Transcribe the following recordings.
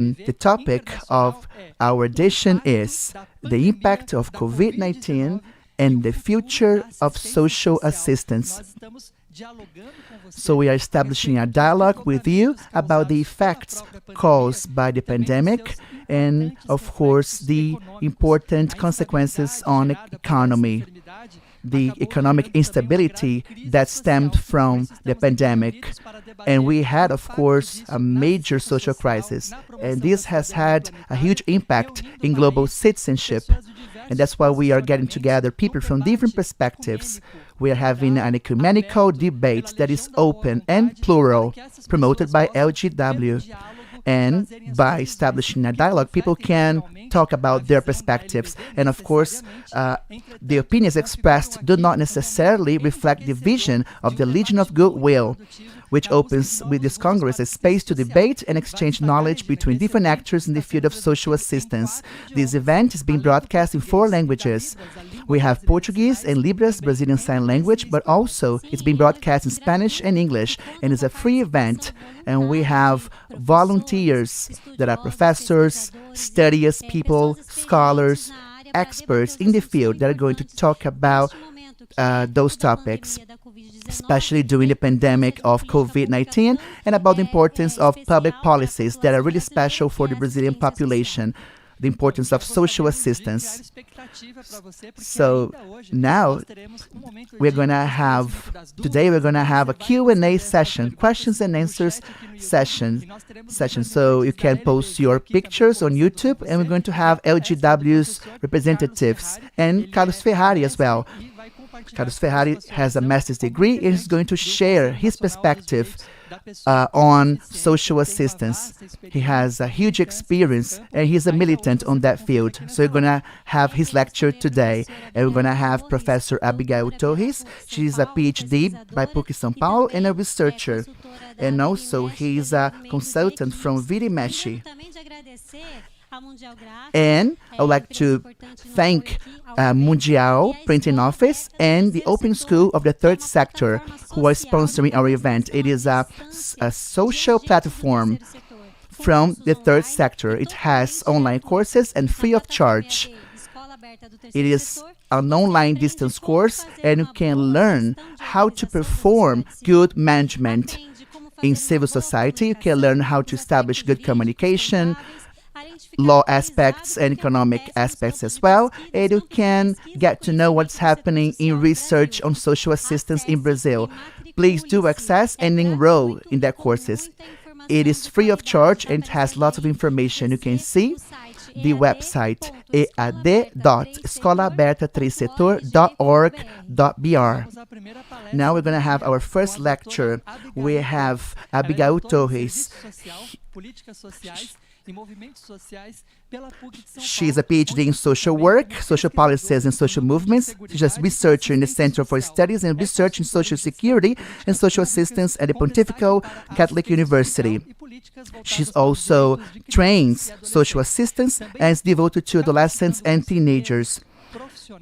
The topic of our edition is the impact of COVID-19 and the future of social assistance. So we are establishing a dialogue with you about the effects caused by the pandemic and, of course, the important consequences on the economy, the economic instability that stemmed from the pandemic. And we had, of course, a major social crisis. And this has had a huge impact in global citizenship. And that's why we are getting together people from different perspectives. We are having an ecumenical debate that is open and plural, promoted by LGW. And by establishing a dialogue, people can talk about their perspectives. And of course, the opinions expressed do not necessarily reflect the vision of the Legion of Goodwill, which opens with this Congress a space to debate and exchange knowledge between different actors in the field of social assistance. This event is being broadcast in 4 languages. We have Portuguese and Libras, Brazilian Sign Language, but also it's being broadcast in Spanish and English, and it's a free event. And we have volunteers that are professors, studious people, scholars, experts in the field that are going to talk about those topics, especially during the pandemic of COVID-19, and about the importance of public policies that are really special for the Brazilian population, the importance of social assistance. So now we're going to have, today we're going to have a Q&A session, questions and answers session. So you can post your pictures on YouTube, and we're going to have LGW's representatives and Carlos Ferrari as well. Carlos Ferrari has a master's degree and is going to share his perspective on social assistance. He has a huge experience and he's a militant on that field. So we're going to have his lecture today. And we're going to have Professor Abigail Torres. She's a PhD by PUC São Paulo and a researcher. And also he's a consultant from Virimeshi. And I would like to thank Mundial Printing Office and the Open School of the Third Sector who are sponsoring our event. It is a social platform from the third sector. It has online courses and free of charge. It is an online distance course, and you can learn how to perform good management in civil society. You can learn how to establish good communication, law aspects and economic aspects as well, and you can get to know what's happening in research on social assistance in Brazil. Please do access and enroll in their courses. It is free of charge and it has lots of information. You can see the website ead.escolaberta3setor.org.br. Now we're going to have our first lecture. We have Abigail Torres. She's a PhD in social work, social policies and social movements. She's a researcher in the Center for Studies and Research in Social Security and Social Assistance at the Pontifical Catholic University. She's also trains social assistance and is devoted to adolescents and teenagers.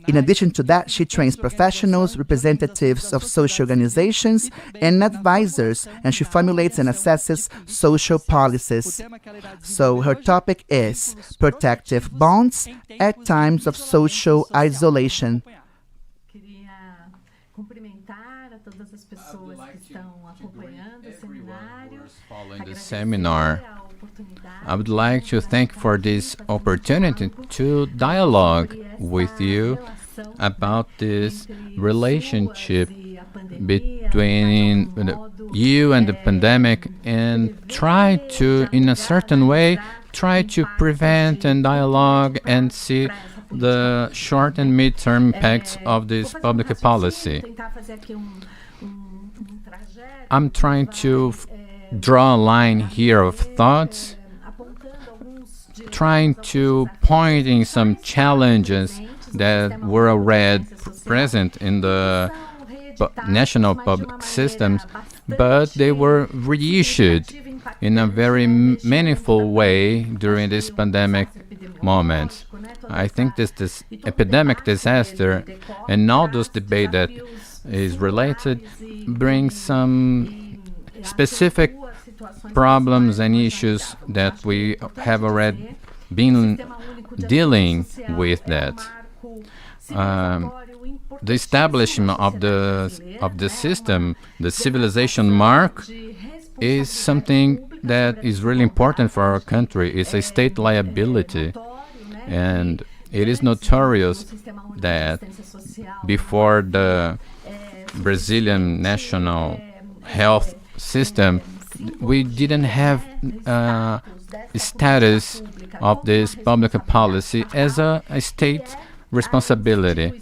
In addition to that, she trains professionals, representatives of social organizations, and advisors, and she formulates and assesses social policies. So her topic is protective bonds at times of social isolation. Following the seminar, I would like to thank for this opportunity to dialogue with you about this relationship between you and the pandemic, and try to, in a certain way, try to prevent and dialogue and see the short and mid-term impacts of this public policy. I'm trying to draw a line here of thoughts, trying to point in some challenges that were already present in the national public systems, but they were reissued in a very meaningful way during this pandemic moment. I think this epidemic disaster and all those debate that is related brings some specific problems and issues that we have already been dealing with that. The establishment of the system, the civilization mark, is something that is really important for our country. It's a state liability, and it is notorious that before the Brazilian national health system, we didn't have status of this public policy as a state responsibility,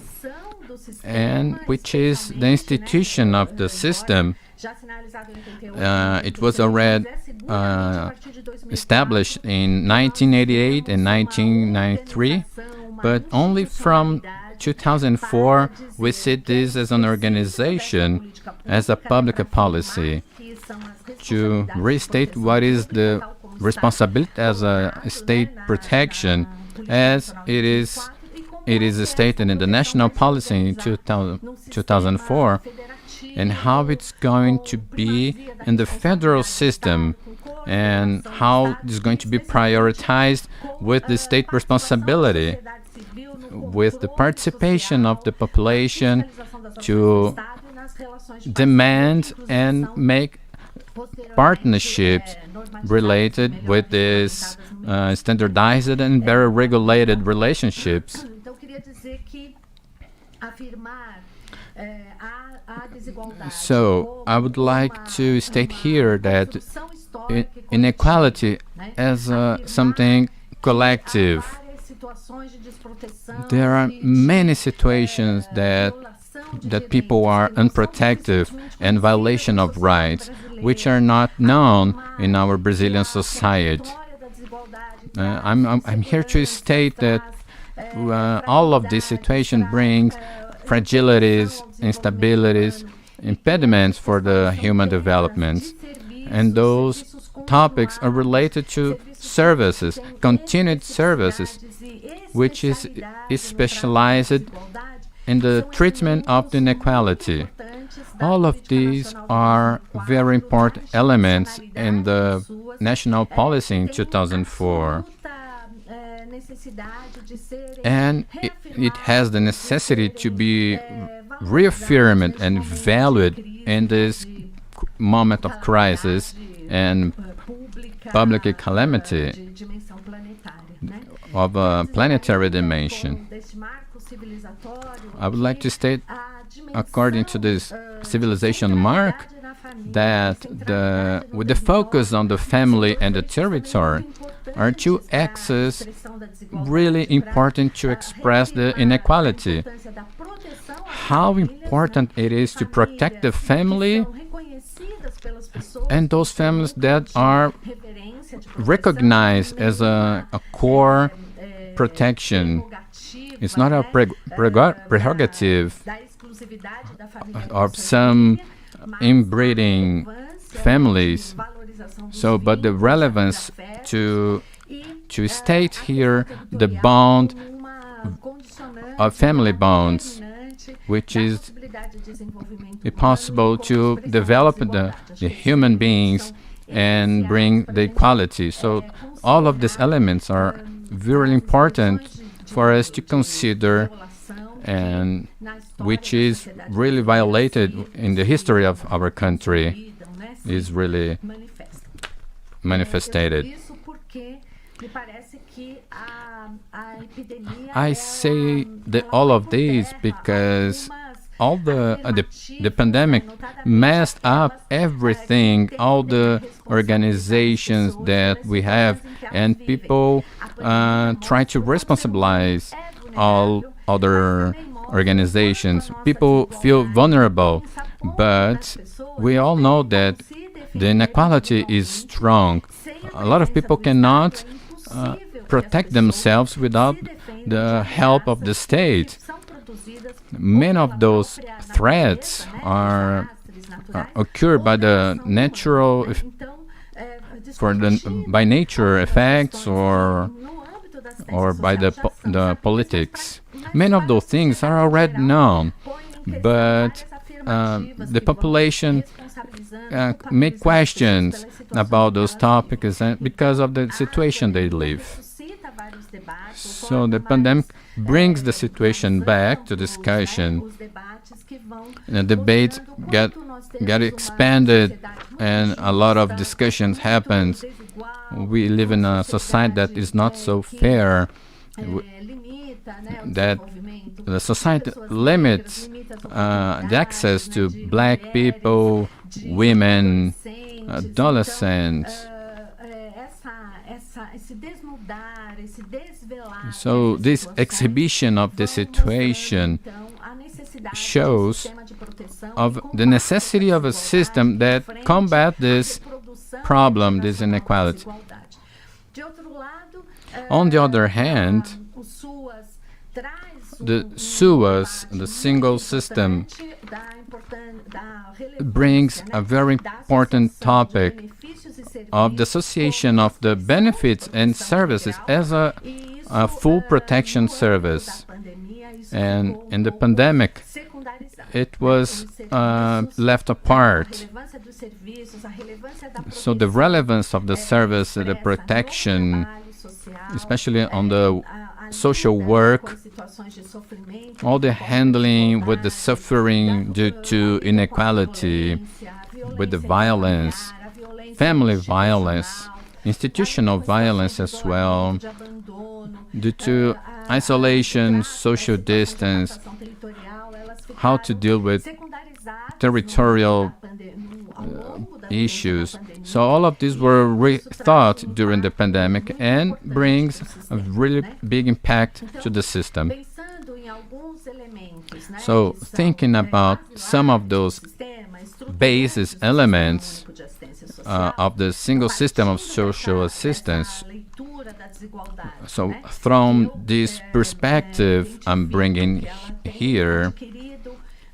and which is the institution of the system. It was already established in 1988 and 1993, but only from 2004 we see this as an organization, as a public policy, to restate what is the responsibility as a state protection, as it is stated in the national policy in 2004, and how it's going to be in the federal system, and how it's going to be prioritized with the state responsibility, with the participation of the population to demand and make partnerships related with this standardized and very regulated relationships. So I would like to state here that inequality as something collective. There are many situations that people are unprotected and violation of rights, which are not known in our Brazilian society. I'm here to state that all of this situation brings fragilities, instabilities, impediments for the human development. And those topics are related to services, continued services, which is specialized in the treatment of the inequality. All of these are very important elements in the national policy in 2004. And it has the necessity to be reaffirmed and valued in this moment of crisis and public calamity of a planetary dimension. I would like to state, according to this civilization mark, that with the focus on the family and the territory are two axes really important to express the inequality. How important it is to protect the family and those families that are recognized as a core protection. It's not a prerogative of some inbreeding families. So, but the relevance to state here the bond of family bonds, which is possible to develop the human beings and bring the equality. So all of these elements are very important for us to consider, and which is really violated in the history of our country, is really manifested. I say that all of these because all the pandemic messed up everything, all the organizations that we have, and people try to responsibilize all other organizations. People feel vulnerable, but we all know that the inequality is strong. A lot of people cannot protect themselves without the help of the state. Many of those threats are occurred by the natural, by nature effects, or by the politics. Many of those things are already known, but the population make questions about those topics and because of the situation they live. So the pandemic brings the situation back to discussion. The debates get expanded and a lot of discussions happen. We live in a society that is not so fair, that the society limits the access to black people, women, adolescents. So this exhibition of the situation shows of the necessity of a system that combat this problem, this inequality. On the other hand, the SUAS, the single system, brings a very important topic of the association of the benefits and services as a full protection service. And in the pandemic, it was left apart. So the relevance of the service, the protection, especially on the social work, all the handling with the suffering due to inequality, with the violence, family violence, institutional violence as well, due to isolation, social distance, how to deal with territorial issues. So all of these were rethought during the pandemic and brings a really big impact to the system. So thinking about some of those basis elements of the single system of social assistance, so from this perspective I'm bringing here,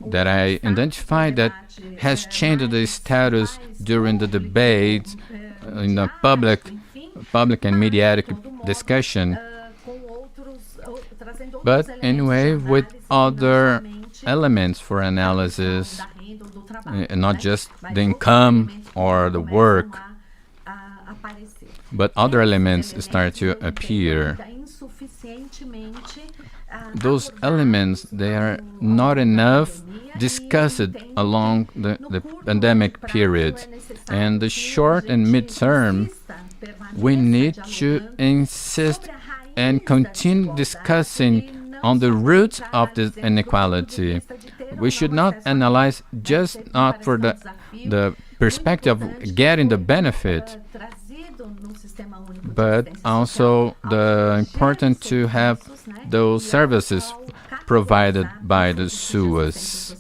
that I identified that has changed the status during the debate in the public and mediatic discussion. But anyway, with other elements for analysis, and not just the income or the work, but other elements start to appear. Those elements, they are not enough discussed along the pandemic period. And the short and mid-term, we need to insist and continue discussing on the roots of this inequality. We should not analyze just not for the perspective of getting the benefit, but also the important to have those services provided by the SUAS.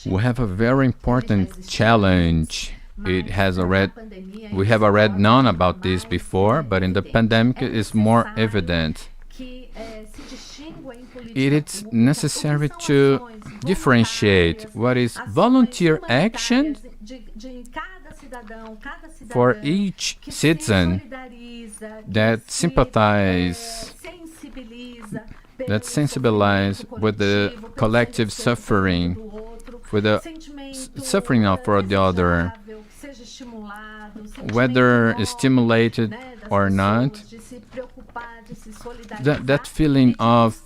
We have a very important challenge. We have already known about this before, but in the pandemic it is more evident. It is necessary to differentiate what is volunteer action for each citizen that sensibilize with the collective suffering, with the suffering of for the other, whether stimulated or not. That feeling of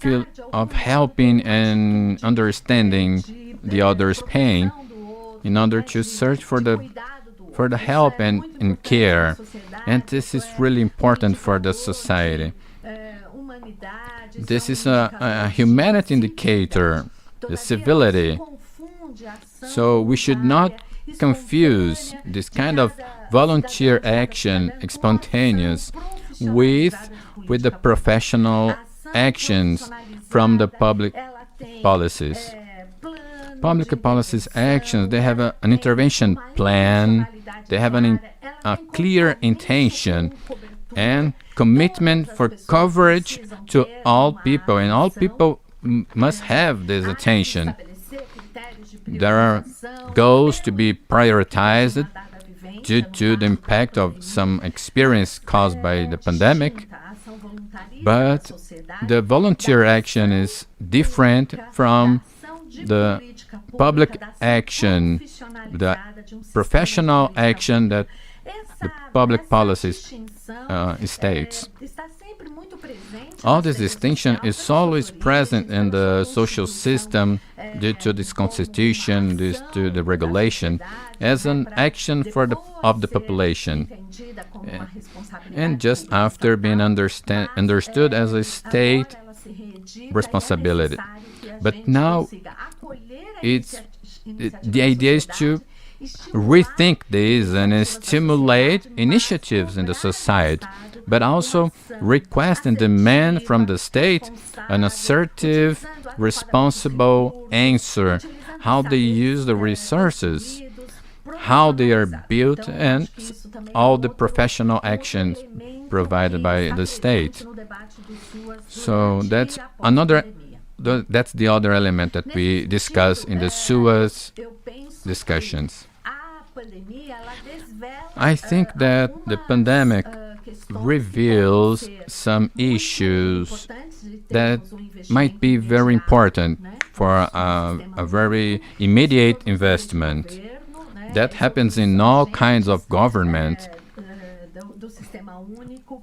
helping and understanding the other's pain in order to search for the help and care. And this is really important for the society. This is a humanity indicator, the civility. So we should not confuse this kind of volunteer action, spontaneous, with the professional actions from the public policies. Public policies actions, they have an intervention plan, they have a clear intention and commitment for coverage to all people, and all people must have this attention. There are goals to be prioritized due to the impact of some experience caused by the pandemic, but the volunteer action is different from the public action, the professional action that the public policies states. All this distinction is always present in the social system due to this constitution, due to the regulation, as an action of the population, and just after being understood as a state responsibility. But now the idea is to rethink this and stimulate initiatives in the society, but also request and demand from the state an assertive, responsible answer, how they use the resources, how they are built, and all the professional actions provided by the state. So that's the other element that we discuss in the SUAS discussions. I think that the pandemic reveals some issues that might be very important for a very immediate investment. That happens in all kinds of government.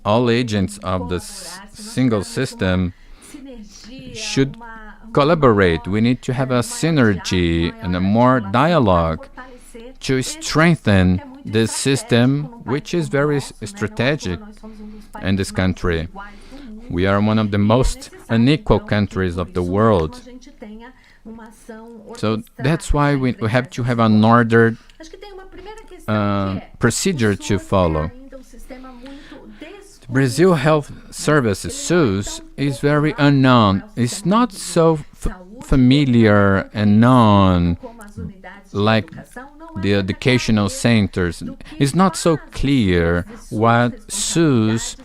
All agents of the single system should collaborate. We need to have a synergy and a more dialogue to strengthen this system, which is very strategic in this country. We are one of the most unequal countries of the world. So that's why we have to have an ordered procedure to follow. Brazil Health Services, SUS, is very unknown. It's not so familiar and known like the educational centers. It's not so clear what SUS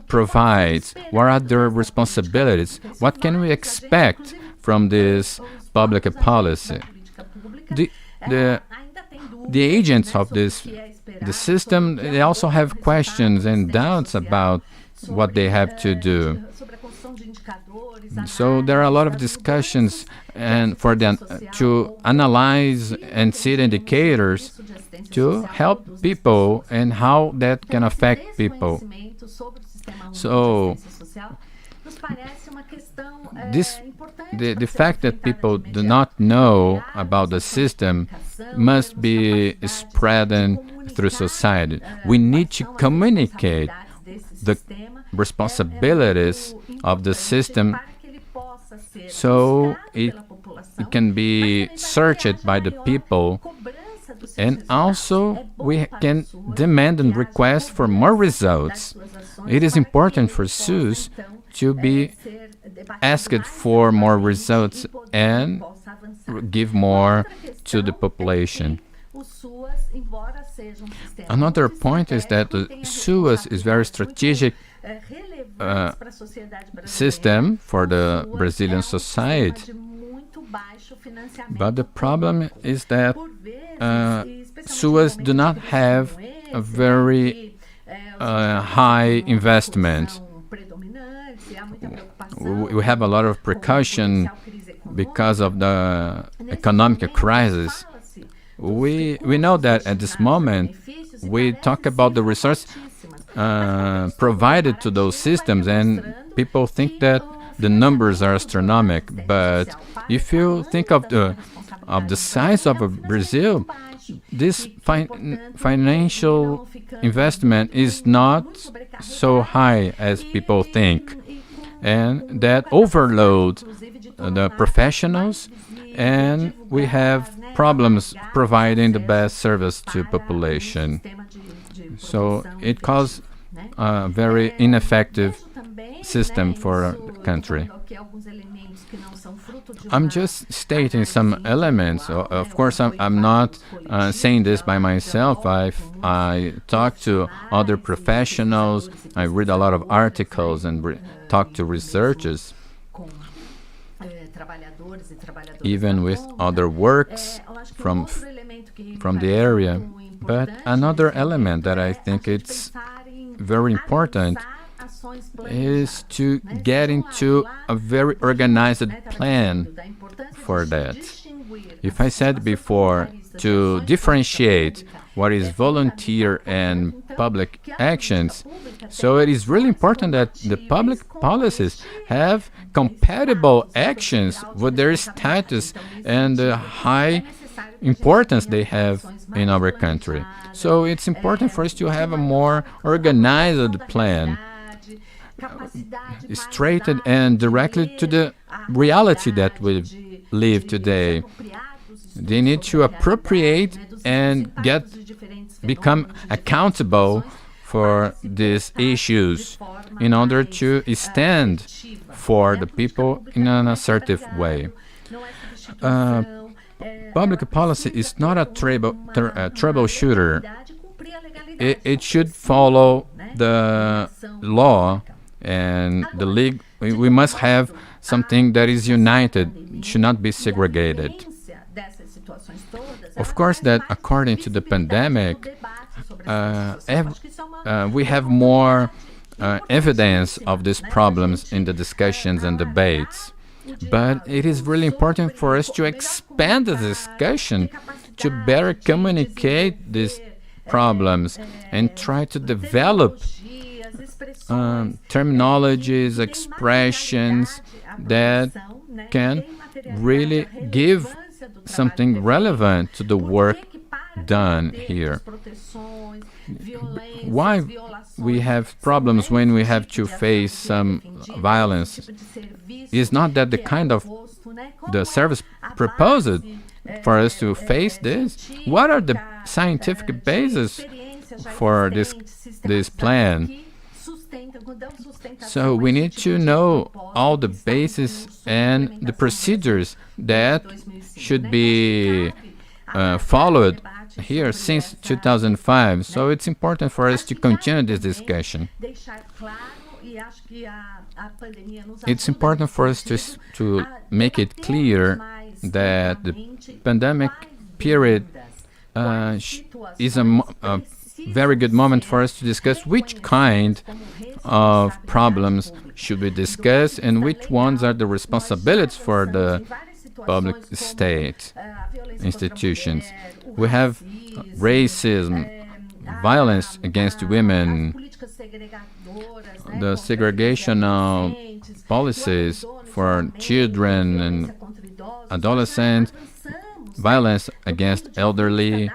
provides, what are their responsibilities, what can we expect from this public policy. The agents of the system, they also have questions and doubts about what they have to do. So there are a lot of discussions and for them to analyze and see the indicators to help people and how that can affect people. So the fact that people do not know about the system must be spread through society. We need to communicate the responsibilities of the system so it can be searched by the people, and also we can demand and request for more results. It is important for SUS to be asked for more results and give more to the population. Another point is that the SUS is very strategic system for the Brazilian society. But the problem is that SUS do not have a very high investment. We have a lot of precaution because of the economic crisis. We know that at this moment we talk about the resource provided to those systems, and people think that the numbers are astronomical. But if you think of the size of Brazil, this financial investment is not so high as people think, and that overload the professionals, and we have problems providing the best service to population. So it causes a very ineffective system for the country. I'm just stating some elements. Of course, I'm not saying this by myself. I talk to other professionals. I read a lot of articles and talk to researchers, even with other works from the area. But another element that I think it's very important is to get into a very organized plan for that. If I said before to differentiate what is volunteer and public actions, so it is really important that the public policies have compatible actions with their status and the high importance they have in our country. So it's important for us to have a more organized plan, straight and directly to the reality that we live today. They need to appropriate and become accountable for these issues in order to stand for the people in an assertive way. Public policy is not a troubleshooter. It should follow the law and the league. We must have something that is united, should not be segregated. Of course, that according to the pandemic, we have more evidence of these problems in the discussions and debates. But it is really important for us to expand the discussion to better communicate these problems and try to develop terminologies, expressions that can really give something relevant to the work done here. Why we have problems when we have to face some violence is not that the kind of the service proposed for us to face this. What are the scientific basis for this plan? So we need to know all the bases and the procedures that should be followed here since 2005. So it's important for us to continue this discussion. It's important for us to make it clear that the pandemic period is a very good moment for us to discuss which kind of problems should be discussed and which ones are the responsibilities for the public state institutions. We have racism, violence against women, the segregational policies for children and adolescents, violence against elderly.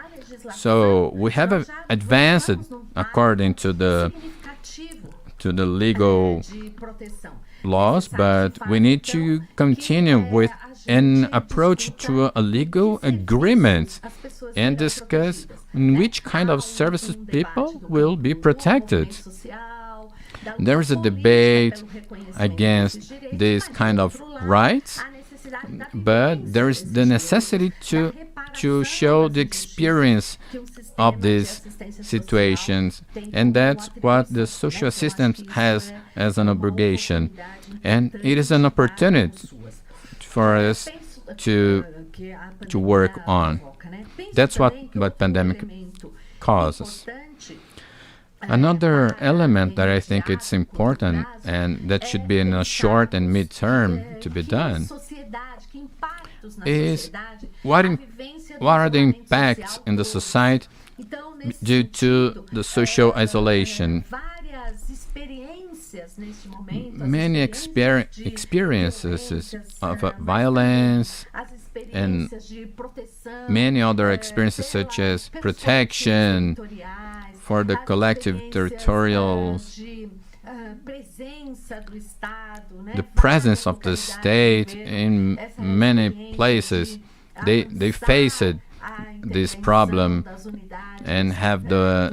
So we have advanced according to the legal laws, but we need to continue with an approach to a legal agreement and discuss in which kind of services people will be protected. There is a debate against this kind of rights, but there is the necessity to show the experience of these situations, and that's what the social assistance has as an obligation, and it is an opportunity for us to work on. That's what pandemic causes. Another element that I think it's important and that should be in a short and mid-term to be done is what are the impacts in the society due to the social isolation. Many experiences of violence and many other experiences such as protection for the collective territorials, the presence of the state in many places. They faced this problem and have the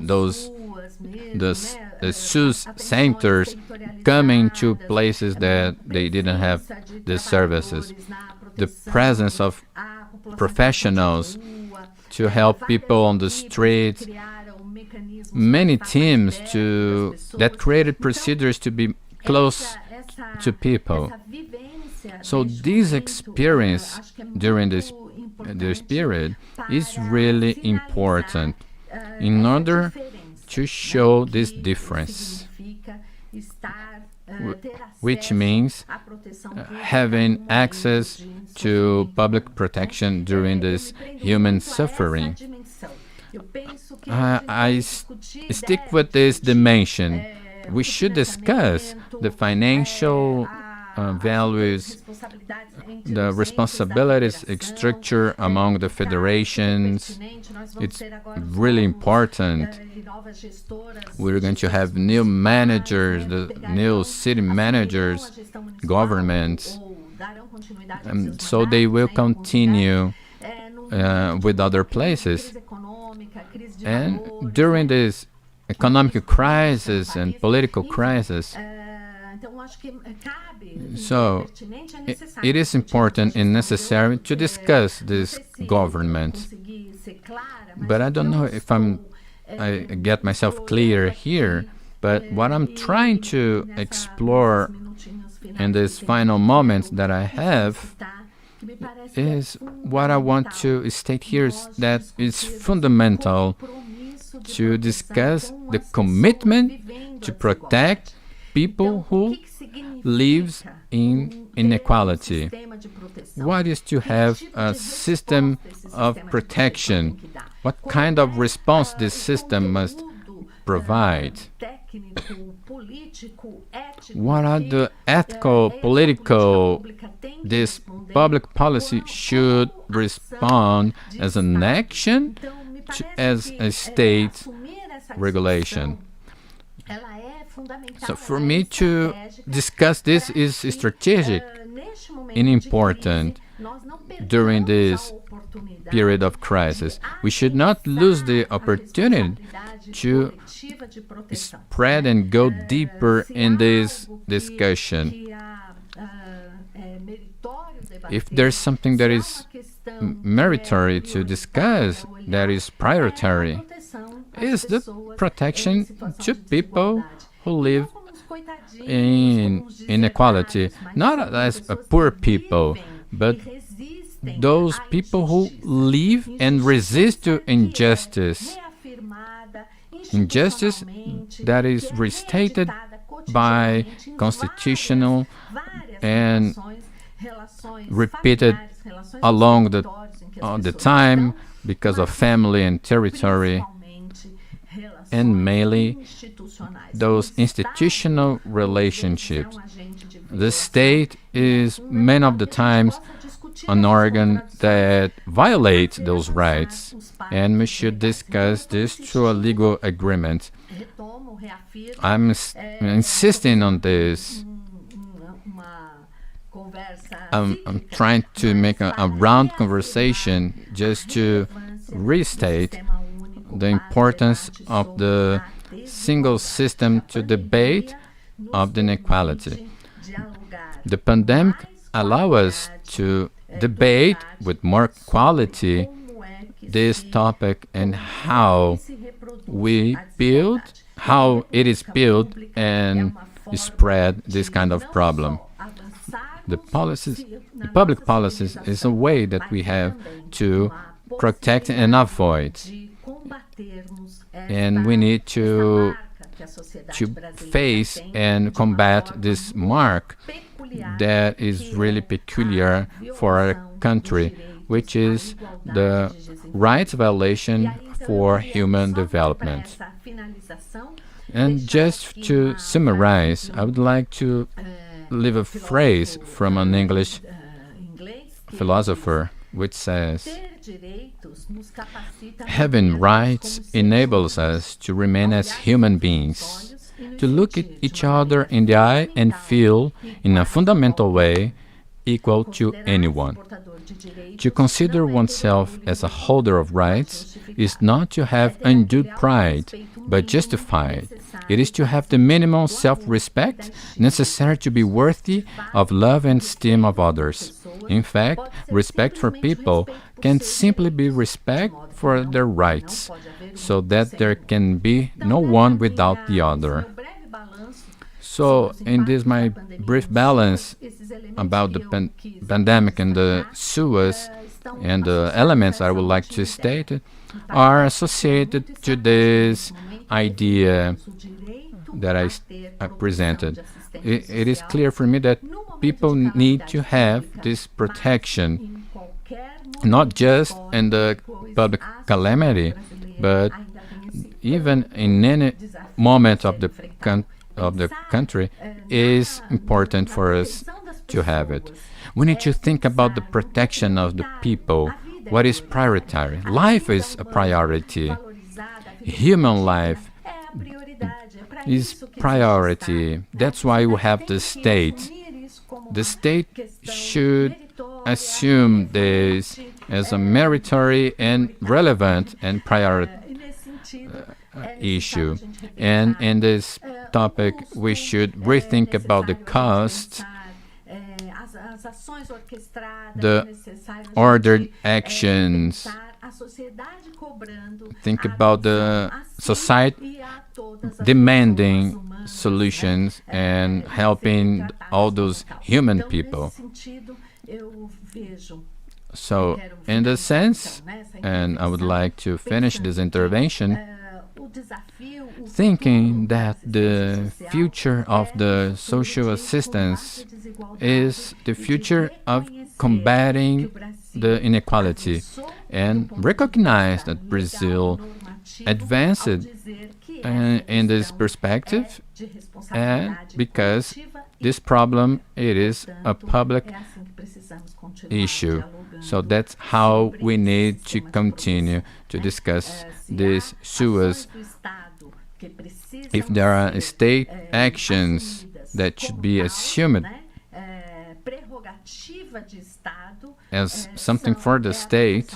SUS centers coming to places that they didn't have the services. The presence of professionals to help people on the street. Many teams that created procedures to be close to people. So this experience during this period is really important in order to show this difference, which means having access to public protection during this human suffering. Stick with this dimension. We should discuss the financial values, the responsibilities structure among the federations. It's really important. We're going to have new managers, the new city managers, governments, so they will continue with other places. And during this economic crisis and political crisis, so it is important and necessary to discuss this government. But I don't know if I get myself clear here, but what I'm trying to explore in these final moments that I have is what I want to state here is that it's fundamental to discuss the commitment to protect people who live in inequality. What is to have a system of protection? What kind of response this system must provide? What are the ethical, political, this public policy should respond as an action as a state regulation? So for me to discuss this is strategic and important during this period of crisis. We should not lose the opportunity to spread and go deeper in this discussion. If there's something that is meritorious to discuss, that is priority, is the protection to people who live in inequality, not as poor people, but those people who live and resist to injustice. Injustice that is restated by constitutional and repeated along the time because of family and territory, and mainly those institutional relationships. The state is many of the times an organ that violates those rights, and we should discuss this through a legal agreement. I'm insisting on this. I'm trying to make a round conversation just to restate the importance of the single system to debate of the inequality. The pandemic allows us to debate with more quality this topic and how we build, how it is built and spread this kind of problem. The public policies is a way that we have to protect and avoid. And we need to face and combat this mark that is really peculiar for our country, which is the rights violation for human development. And just to summarize, I would like to leave a phrase from an English philosopher which says, "Having rights enables us to remain as human beings, to look at each other in the eye and feel, in a fundamental way, equal to anyone. To consider oneself as a holder of rights is not to have undue pride, but justified. It is to have the minimum self-respect necessary to be worthy of love and esteem of others. In fact, respect for people can simply be respect for their rights, so that there can be no one without the other." So, in this my brief balance about the pandemic and the SUAS, And the elements I would like to state are associated to this idea that I presented. It is clear for me that people need to have this protection, not just in the public calamity, but even in any moment of the country is important for us to have it. We need to think about the protection of the people. What is priority? Life is a priority. Human life is priority. That's why we have the state. The state should assume this as a meritorious and relevant and priority issue. And in this topic, we should rethink about the cost, the ordered actions, think about the society demanding solutions and helping all those human people. So, in the sense, and I would like to finish this intervention thinking that the future of the social assistance is the future of combating the inequality and recognize that Brazil advanced in this perspective, and because this problem, it is a public issue. So that's how we need to continue to discuss these SUAs. If there are state actions that should be assumed as something for the state,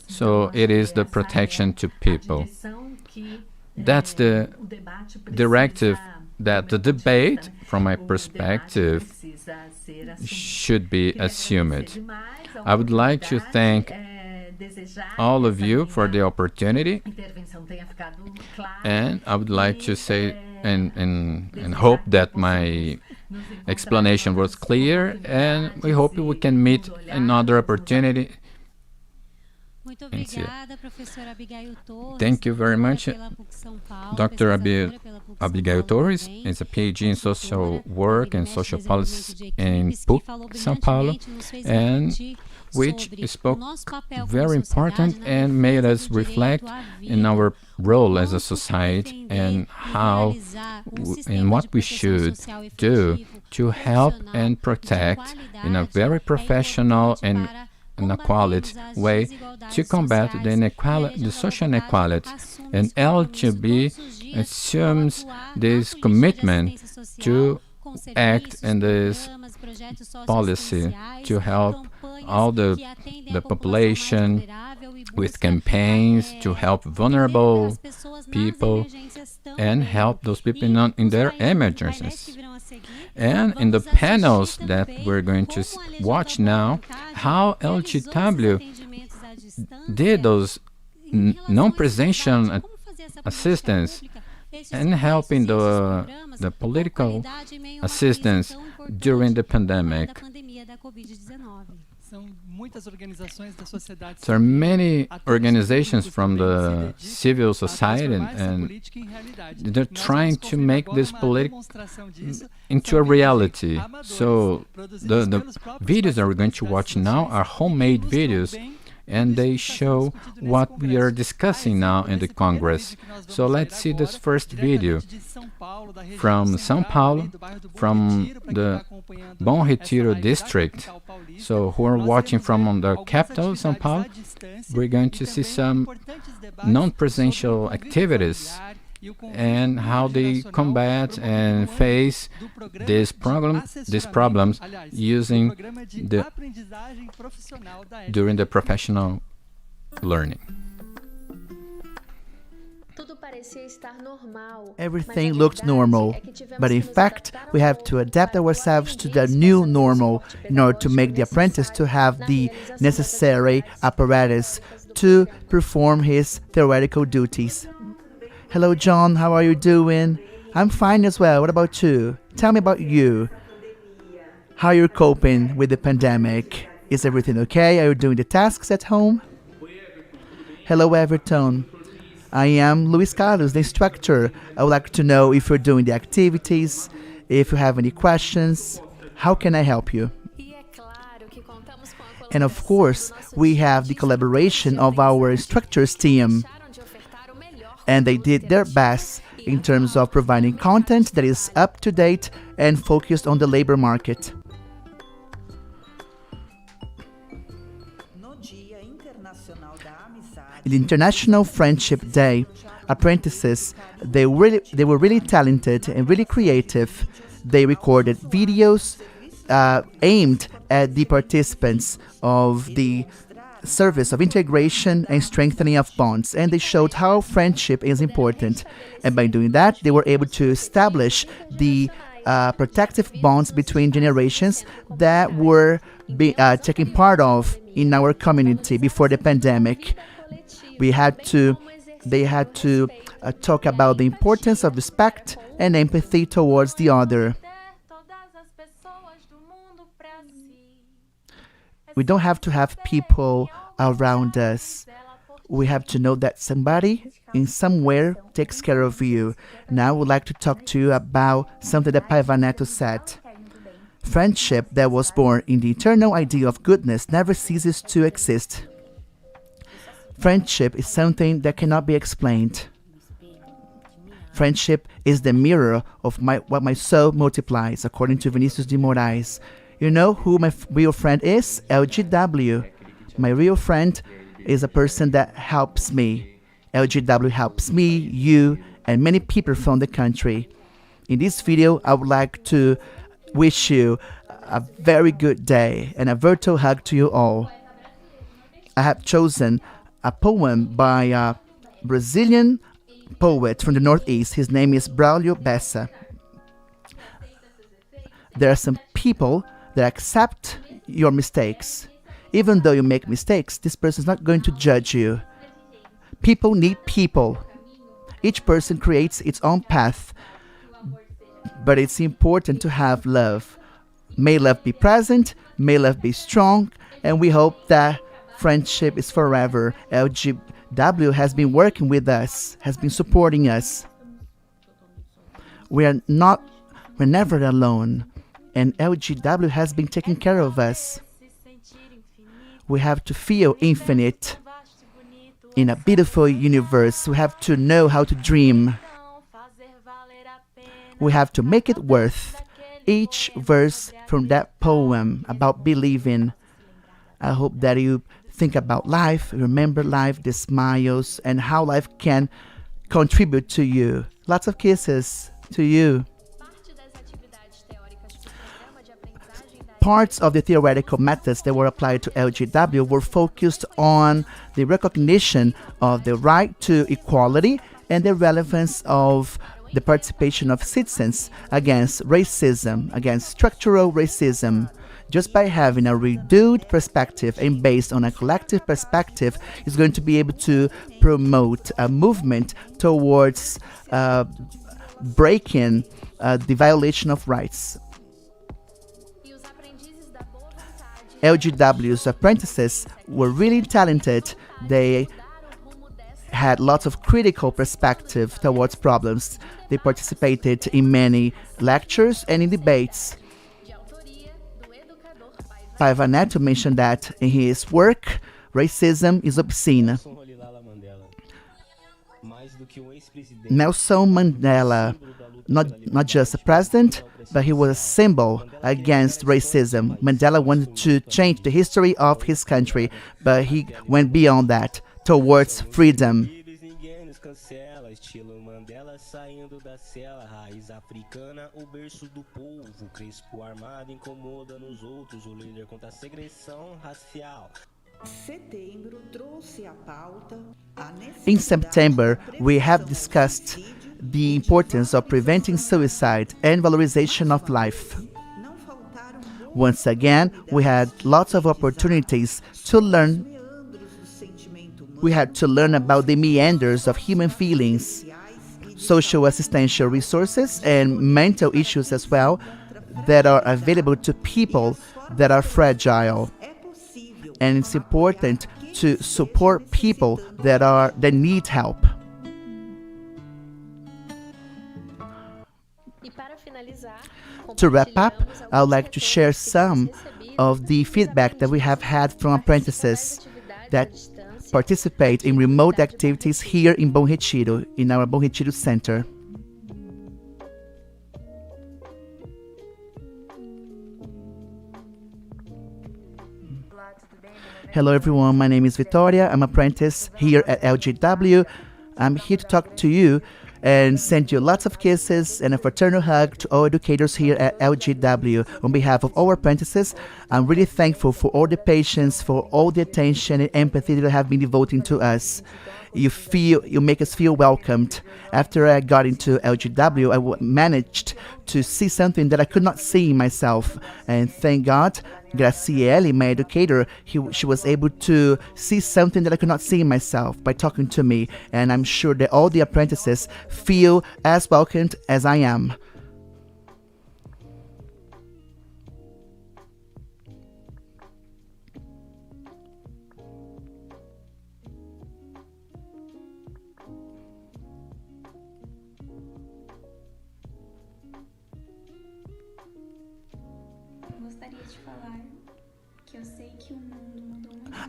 so it is the protection to people. That's the directive that the debate, from my perspective, should be assumed. I would like to thank all of you for the opportunity, and I would like to say and hope that my explanation was clear, and we hope we can meet another opportunity. Thank you very much. Dr. Abigail Torres is a PhD in social work and social policy in PUC, São Paulo, and which spoke very important and made us reflect in our role as a society and how and what we should do to help and protect in a very professional and in a quality way to combat the social inequality. And LGW assumes this commitment to act in this policy to help all the population with campaigns to help vulnerable people and help those people in their emergencies. And in the panels that we're going to watch now, how LGW did those non-presential assistance and helping the political assistance during the pandemic. There are many organizations from the civil society and they're trying to make this political into a reality. So the videos that we're going to watch now are homemade videos, and they show what we are discussing now in the Congress. So let's see this first video from São Paulo, from the Bom Retiro district. So who are watching from the capital, São Paulo, we're going to see some non-presential activities and how they combat and face these problems using during the professional learning. Everything looked normal, but in fact, we have to adapt ourselves to the new normal in order to make the apprentice to have the necessary apparatus to perform his theoretical duties. Hello, John. How are you doing? I'm fine as well. What about you? Tell me about you. How you're coping with the pandemic? Is everything okay? Are you doing the tasks at home? Hello, Everton. I am Luis Carlos, the instructor. I would like to know if you're doing the activities, if you have any questions. How can I help you? And of course, we have the collaboration of our instructors team. And they did their best in terms of providing content that is up to date and focused on the labor market. In the International Friendship Day, apprentices, they were really talented and really creative. They recorded videos aimed at the participants of the service of integration and strengthening of bonds, and they showed how friendship is important. And by doing that, they were able to establish the protective bonds between generations that were taking part of in our community before the pandemic. They had to talk about the importance of respect and empathy towards the other. We don't have to have people around us. We have to know that somebody in somewhere takes care of you. Now I would like to talk to you about something that Paiva Neto said. Friendship that was born in the eternal idea of goodness never ceases to exist. Friendship is something that cannot be explained. Friendship is the mirror of what my soul multiplies, according to Vinicius de Moraes. You know who my real friend is? LGW. My real friend is a person that helps me. LGW helps me, you, and many people from the country. In this video, I would like to wish you a very good day and a virtual hug to you all. I have chosen a poem by a Brazilian poet from the Northeast. His name is Braulio Bessa. There are some people that accept your mistakes. Even though you make mistakes, this person is not going to judge you. People need people. Each person creates its own path, but it's important to have love. May love be present, may love be strong, and we hope that friendship is forever. LGW has been working with us, has been supporting us. We're never alone. And LGW has been taking care of us. We have to feel infinite in a beautiful universe. We have to know how to dream. We have to make it worth each verse from that poem about believing. I hope that you think about life, remember life, the smiles, and how life can contribute to you. Lots of kisses to you. Parts of the theoretical methods that were applied to LGW were focused on the recognition of the right to equality and the relevance of the participation of citizens against racism, against structural racism. Just by having a reduced perspective and based on a collective perspective is going to be able to promote a movement towards breaking the violation of rights. LGW's apprentices were really talented. They had lots of critical perspective towards problems. They participated in many lectures and in debates. Paiva Neto mentioned that in his work, racism is obscene. Nelson Mandela, not just a president, but he was a symbol against racism. Mandela wanted to change the history of his country, but he went beyond that, towards freedom. In September, we have discussed the importance of preventing suicide and valorization of life. Once again, we had lots of opportunities to learn. We had to learn about the meanders of human feelings, social assistential resources, and mental issues as well that are available to people that are fragile. and it's important to support people that need help. To wrap up, I would like to share some of the feedback that we have had from apprentices that participate in remote activities here in Bom Retiro, in our Bom Retiro Center. Hello everyone, my name is Victoria. I'm apprentice here at LGW. I'm here to talk to you and send you lots of kisses and a fraternal hug to all educators here at LGW. On behalf of all apprentices, I'm really thankful for all the patience, for all the attention and empathy that you have been devoting to us. You make us feel welcomed. After I got into LGW, managed to see something that I could not see in myself. And thank God, Graciele, my educator, she was able to see something that I could not see in myself by talking to me. And I'm sure that all the apprentices feel as welcomed as I am.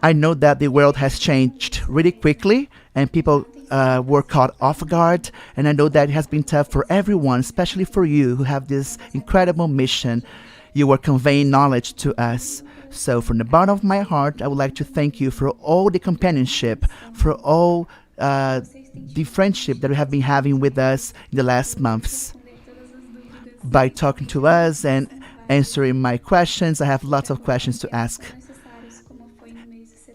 I know that the world has changed really quickly and people were caught off guard. And I know that it has been tough for everyone, especially for you who have this incredible mission. You are conveying knowledge to us. So from the bottom of my heart, I would like to thank you for all the companionship, for all the friendship that you have been having with us in the last months. By talking to us and answering my questions, I have lots of questions to ask.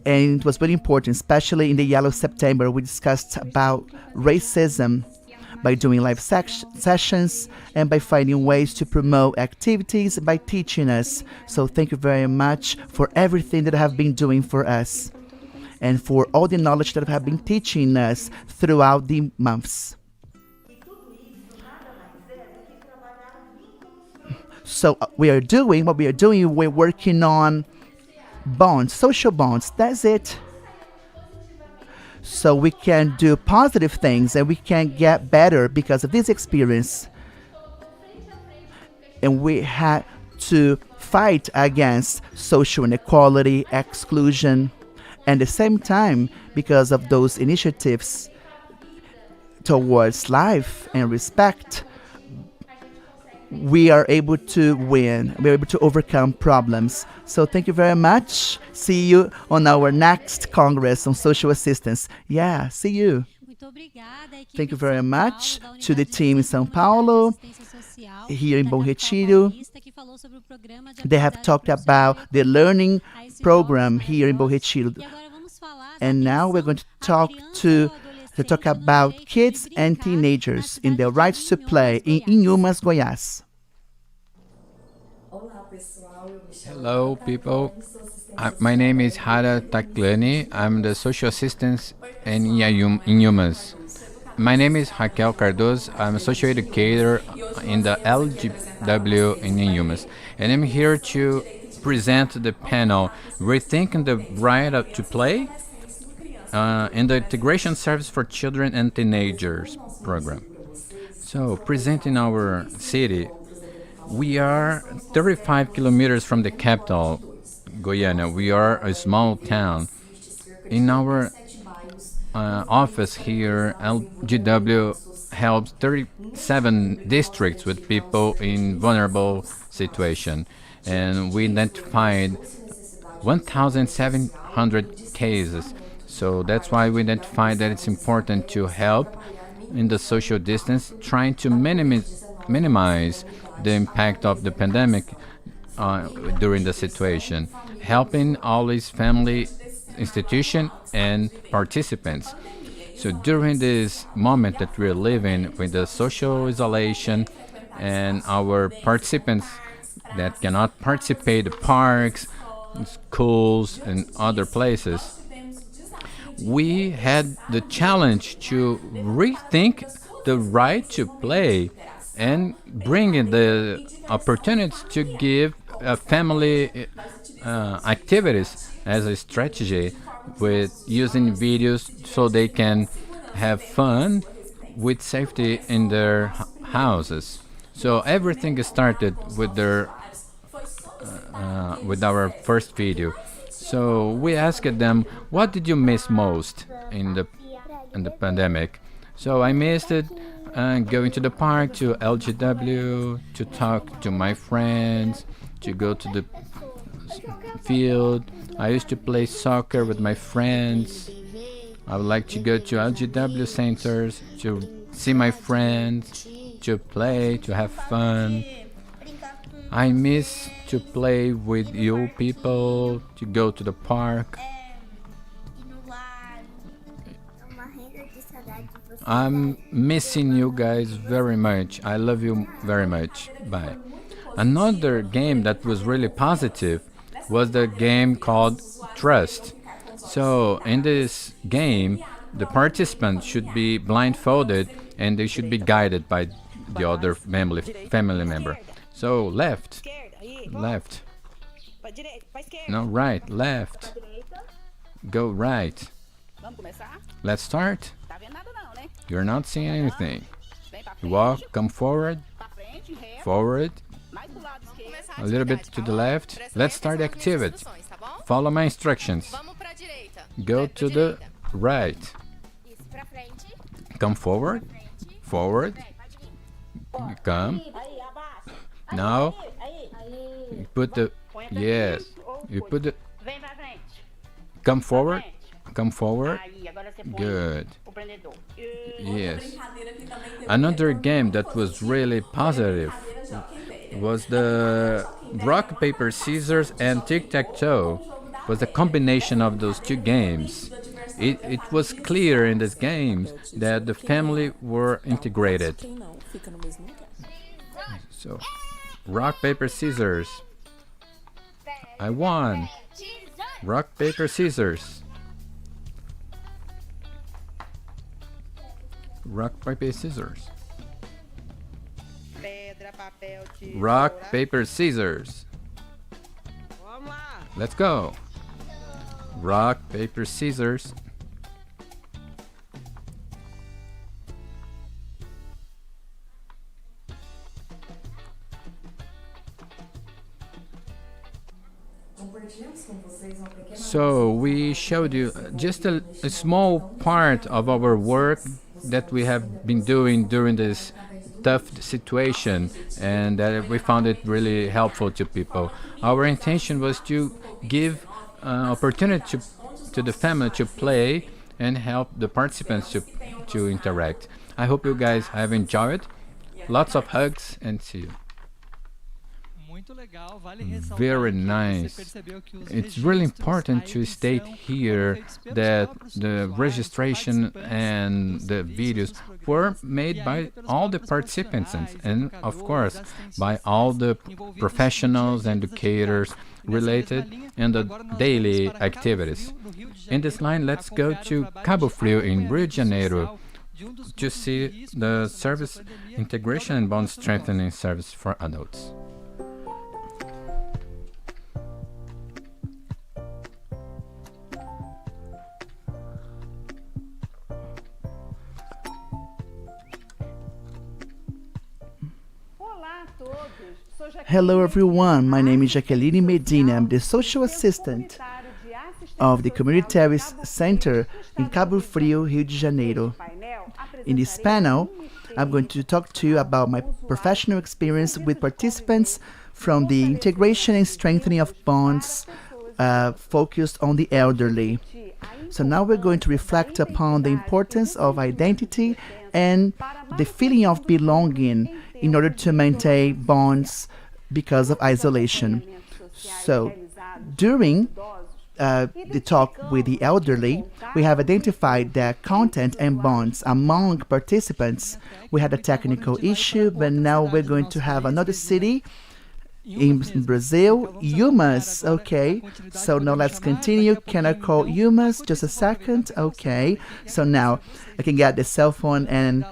And it was very important, especially in the Yellow September, we discussed about racism by doing live sessions and by finding ways to promote activities by teaching us. So thank you very much for everything that you have been doing for us and for all the knowledge that you have been teaching us throughout the months. So what we are doing, we're working on bonds, social bonds. That's it. So we can do positive things and we can get better because of this experience. And we had to fight against social inequality, exclusion, and at the same time, because of those initiatives towards life and respect, we are able to win. We're able to overcome problems. So thank you very much. See you on our next Congress on Social Assistance. Yeah, see you. Thank you very much to the team in São Paulo, here in Bom Retiro. They have talked about the learning program here in Bom Retiro. And now we're going to talk about kids and teenagers in their rights to play in Inhumas, Goiás. Hello, people. My name is Hara Taklani. I'm the social assistant in Inhumas. My name is Raquel Cardoso. I'm a social educator in the LGW in Inhumas. And I'm here to present the panel Rethinking the Right to Play in the Integration Service for Children and Teenagers program. So, presenting our city, we are 35 kilometers from the capital, Goiânia. We are a small town. In our office here, LGW helps 37 districts with people in vulnerable situation, and we identified 1,700 cases. So that's why we identified that it's important to help in the social distance, trying to minimize the impact of the pandemic during the situation, helping all these family, institution, and participants. So during this moment that we're living with the social isolation and our participants that cannot participate in parks, schools, and other places, we had the challenge to rethink the right to play and bring in the opportunities to give family activities as a strategy with using videos so they can have fun with safety in their houses. So everything started with our first video. So we asked them, what did you miss most in the pandemic? So I missed it going to the park, to LGW, to talk to my friends, to go to the field. I used to play soccer with my friends. I would like to go to LGW centers to see my friends, to play, to have fun. I miss to play with you people, to go to the park. I'm missing you guys very much. I love you very much. Bye. Another game that was really positive was the game called Trust. So in this game, the participants should be blindfolded and they should be guided by the other family member. So left, left, no right, left, go right. Let's start. You're not seeing anything. You walk, come forward, forward, a little bit to the left. Let's start the activity. Follow my instructions. Go to the right. Come forward, forward, come. Now, you put the, yes, you put the, come forward, good. Yes. Another game that was really positive was the rock, paper, scissors and tic-tac-toe. Was a combination of those two games. It was clear in these games that the family were integrated. So, rock, paper, scissors. I won. Rock, paper, scissors. Rock, paper, scissors. Rock, paper, scissors. Let's go. Rock, paper, scissors. So we showed you just a small part of our work that we have been doing during this tough situation, and that we found it really helpful to people. Our intention was to give opportunity to the family to play and help the participants to interact. I hope you guys have enjoyed. Lots of hugs and see you. Very nice. It's really important to state here that the registration and the videos were made by all the participants and of course by all the professionals, educators related in the daily activities. In this line, let's go to Cabo Frio in Rio de Janeiro to see the service integration and bond strengthening service for adults. Hello everyone, my name is Jaqueline Medina. I'm the social assistant of the Community Service Center in Cabo Frio, Rio de Janeiro. In this panel, I'm going to talk to you about my professional experience with participants from the integration and strengthening of bonds focused on the elderly. So now we're going to reflect upon the importance of identity and the feeling of belonging in order to maintain bonds because of isolation. So during the talk with the elderly, we have identified that content and bonds among participants. We had a technical issue, but now we're going to have another city in Brazil, Yumas. Okay, so now let's continue. Can I call Yumas? Just a second. Okay, so now I can get the cell phone and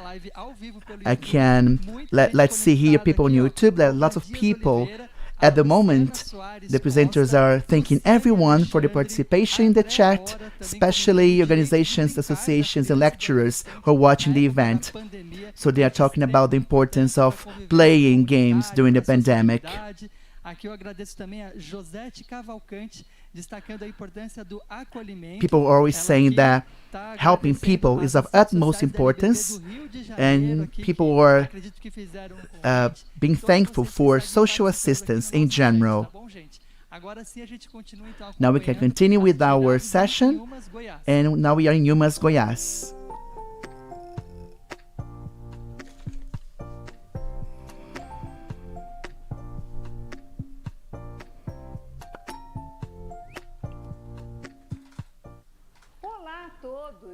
I can let's see here people on YouTube. There are lots of people At the moment, the presenters are thanking everyone for the participation in the chat, especially organizations, associations, and lecturers who are watching the event. So they are talking about the importance of playing games during the pandemic. People are always saying that helping people is of utmost importance, and people are being thankful for social assistance in general. Now we can continue with our session, and now we are in Yumas, Goiás.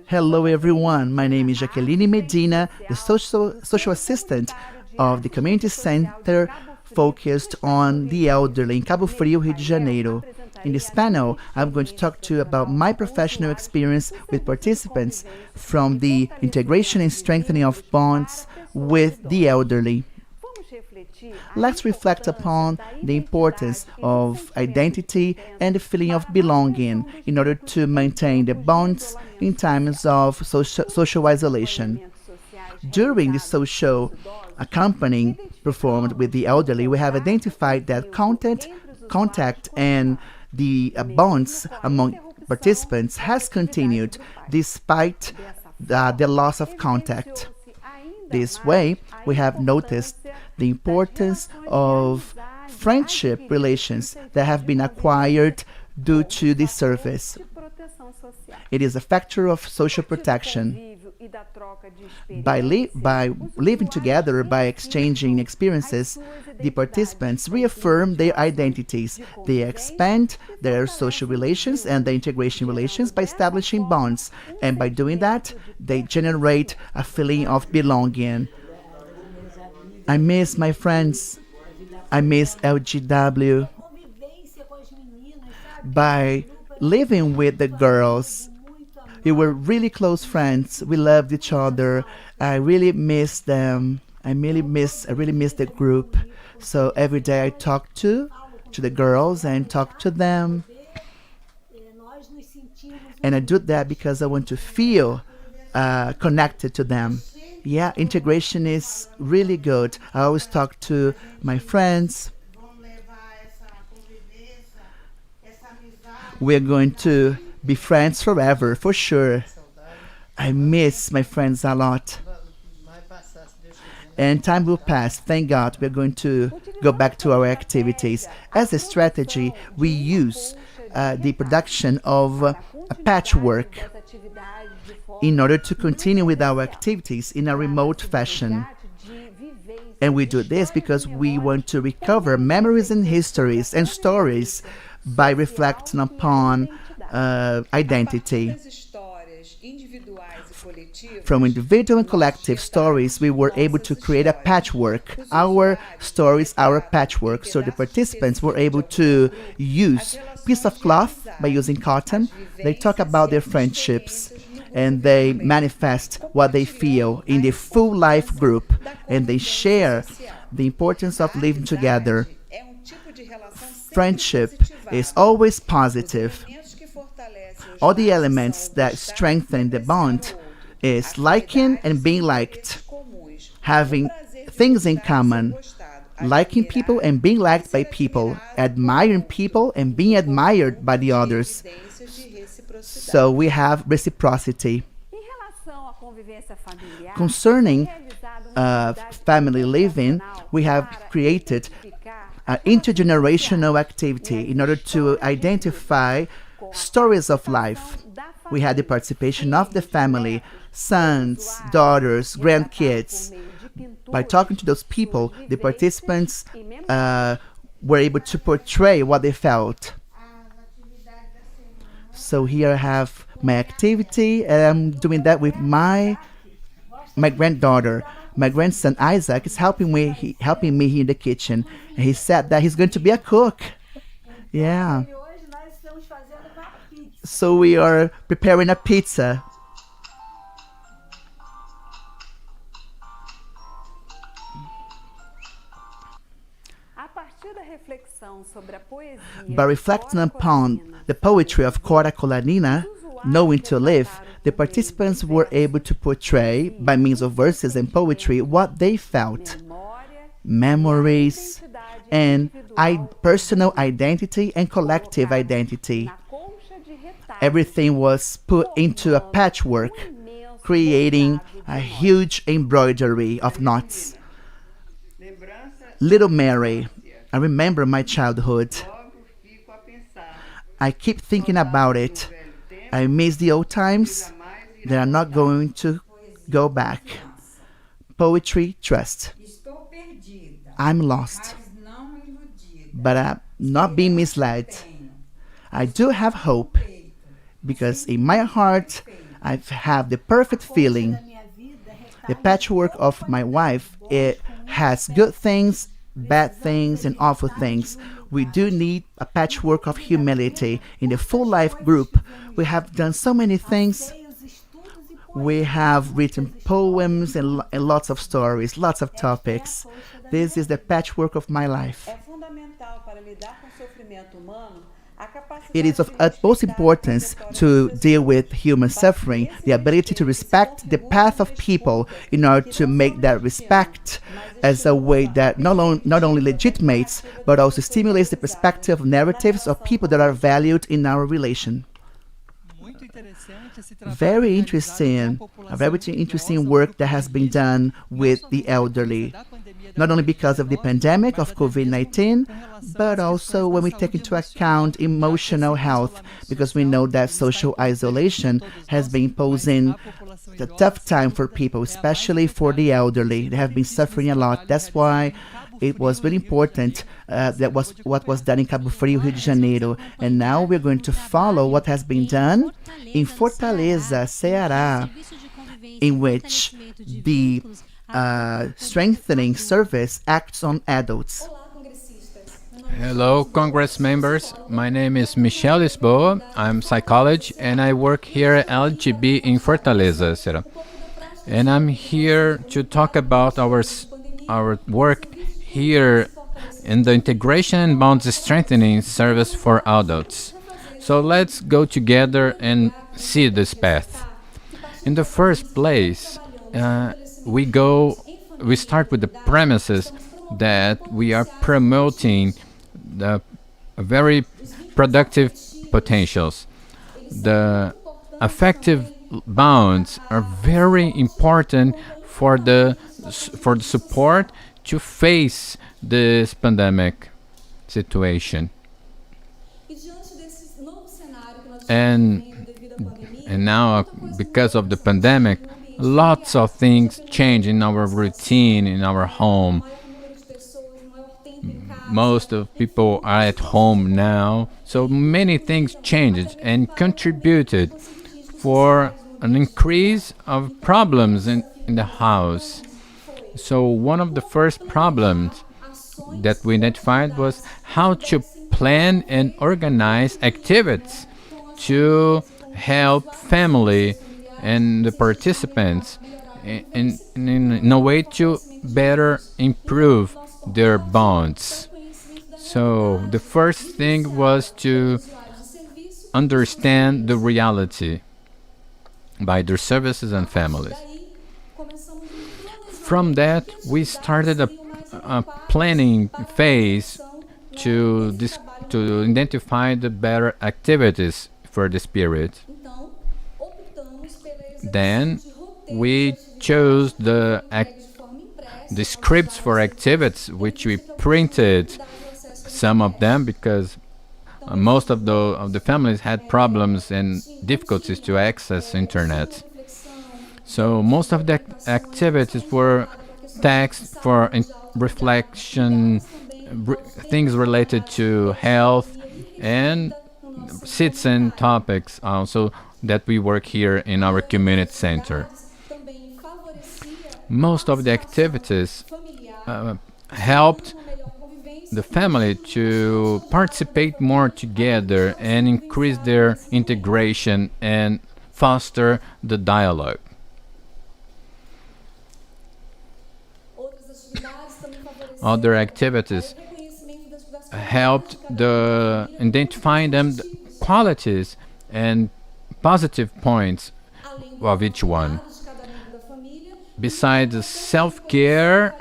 Hello everyone, my name is Jaqueline Medina, the social assistant of the Community Center focused on the elderly in Cabo Frio, Rio de Janeiro. In this panel, I'm going to talk to you about my professional experience with participants from the integration and strengthening of bonds with the elderly. Let's reflect upon the importance of identity and the feeling of belonging in order to maintain the bonds in times of social isolation. During the social accompanying performed with the elderly, we have identified that contact and the bonds among participants has continued despite the loss of contact. This way, we have noticed the importance of friendship relations that have been acquired due to this service. It is a factor of social protection. By living together, by exchanging experiences, the participants reaffirm their identities. They expand their social relations and their integration relations by establishing bonds. And by doing that, they generate a feeling of belonging. I miss my friends. I miss LGW. By living with the girls, we were really close friends. We loved each other. I really miss them. I really miss the group. So every day I talk to the girls and talk to them. And I do that because I want to feel connected to them. Yeah, integration is really good. I always talk to my friends. We're going to be friends forever, for sure. I miss my friends a lot. And time will pass. Thank God we're going to go back to our activities. As a strategy, we use the production of a patchwork in order to continue with our activities in a remote fashion. And we do this because we want to recover memories and histories and stories by reflecting upon identity. From individual and collective stories, we were able to create a patchwork. Our stories, our patchwork. So the participants were able to use piece of cloth by using cotton. They talk about their friendships and they manifest what they feel in the full life group, and they share the importance of living together. Friendship is always positive. All the elements that strengthen the bond is liking and being liked, having things in common, liking people and being liked by people, admiring people and being admired by the others. So we have reciprocity. Concerning family living, we have created an intergenerational activity in order to identify stories of life. We had the participation of the family, sons, daughters, grandkids. By talking to those people, the participants were able to portray what they felt. So here I have my activity, and I'm doing that with my granddaughter. My grandson Isaac is helping me here in the kitchen. And he said that he's going to be a cook. Yeah. So we are preparing a pizza. By reflecting upon the poetry of Cora Colarina, Knowing to Live, the participants were able to portray, by means of verses and poetry, what they felt, memories, and personal identity and collective identity. Everything was put into a patchwork, creating a huge embroidery of knots. Little Mary, I remember my childhood. I keep thinking about it. I miss the old times. They are not going to go back. Poetry, trust. I'm lost, but I'm not being misled. I do have hope because in my heart I have the perfect feeling. The patchwork of my life, it has good things, bad things, and awful things. We do need a patchwork of humility. In the Full Life group, we have done so many things. We have written poems and lots of stories, lots of topics. This is the patchwork of my life. It is of utmost importance to deal with human suffering, the ability to respect the path of people in order to make that respect as a way that not only legitimates, but also stimulates the perspective of narratives of people that are valued in our relation. Very interesting, a very interesting work that has been done with the elderly, not only because of the pandemic of COVID-19, but also when we take into account emotional health, because we know that social isolation has been posing a tough time for people, especially for the elderly. They have been suffering a lot. That's why it was really important that was what was done in Cabo Frio, Rio de Janeiro. And now we're going to follow what has been done in Fortaleza, Ceará, in which the strengthening service acts on adults. Hello, Congress members. My name is Michel Lisboa. I'm psychologist and I work here at LGW in Fortaleza, Ceará. And I'm here to talk about our work here in the integration and bonds strengthening service for adults. So let's go together and see this path. In the first place, we start with the premises that we are promoting the very productive potentials. The affective bonds are very important for the support to face this pandemic situation. And now, because of the pandemic, lots of things change in our routine, in our home. Most of people are at home now, so many things changed and contributed for an increase of problems in the house. So one of the first problems that we identified was how to plan and organize activities to help family and the participants in a way to better improve their bonds. So the first thing was to understand the reality by their services and families. From that, we started a planning phase to identify the better activities for this period. Then we chose the scripts for activities, which we printed some of them because most of the families had problems and difficulties to access internet. So most of the activities were text for reflection, things related to health, and citizen topics also that we work here in our community center. Most of the activities helped the family to participate more together and increase their integration and foster the dialogue. Other activities helped the identifying them the qualities and positive points of each one. Besides self-care,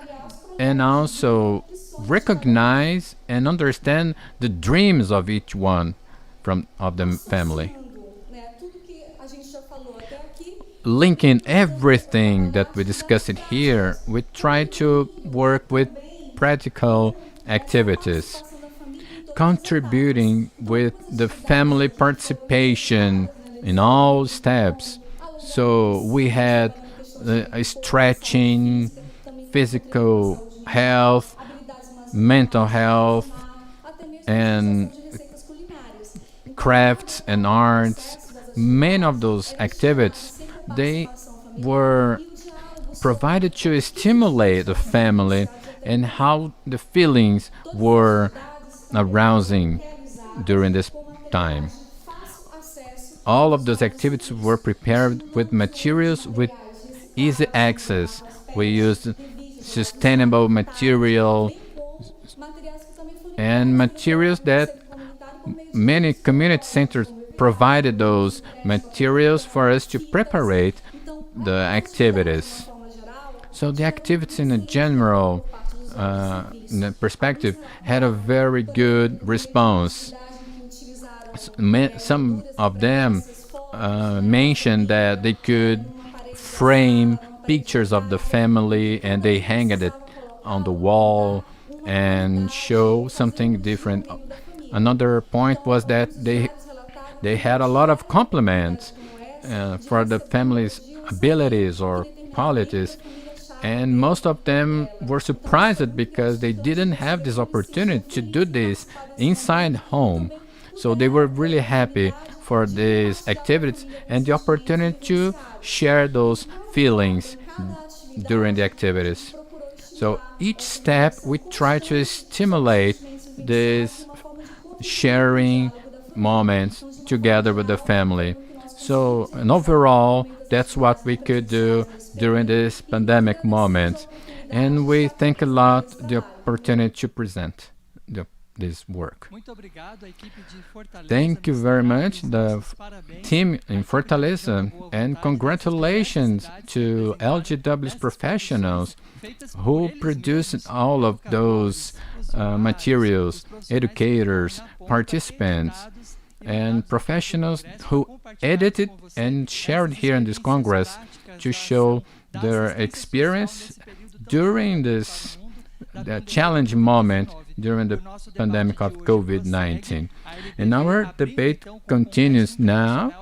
and also recognize and understand the dreams of each one from of the family, linking everything that we discussed here. We try to work with practical activities, contributing with the family participation in all steps. So we had stretching, physical health, mental health, and crafts and arts. Many of those activities, they were provided to stimulate the family and how the feelings were arousing during this time. All of those activities were prepared with materials with easy access. We used sustainable material and materials that many community centers provided those materials for us to prepare the activities. So the activities in a general perspective had a very good response. Some of them mentioned that they could frame pictures of the family and they hang it on the wall and show something different. Another point was that they had a lot of compliments for the family's abilities or qualities, and most of them were surprised because they didn't have this opportunity to do this inside home. So they were really happy for these activities and the opportunity to share those feelings during the activities. So each step we try to stimulate this sharing moments together with the family. So, and overall, that's what we could do during this pandemic moment. And we thank a lot the opportunity to present this work. Thank you very much, the team in Fortaleza, and congratulations to LGW's professionals who produced all of those materials, educators, participants, and professionals who edited and shared here in this Congress to show their experience during this challenging moment during the pandemic of COVID-19. And our debate continues now.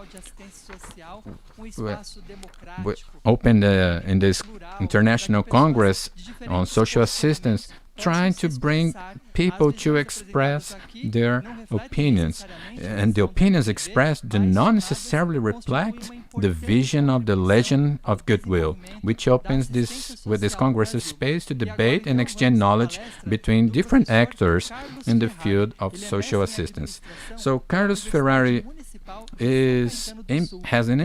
We opened in this International Congress on Social Assistance, trying to bring people to express their opinions. And the opinions expressed do not necessarily reflect the vision of the Legend of Goodwill, which opens this Congress a space to debate and exchange knowledge between different actors in the field of social assistance. So Carlos Ferrari has an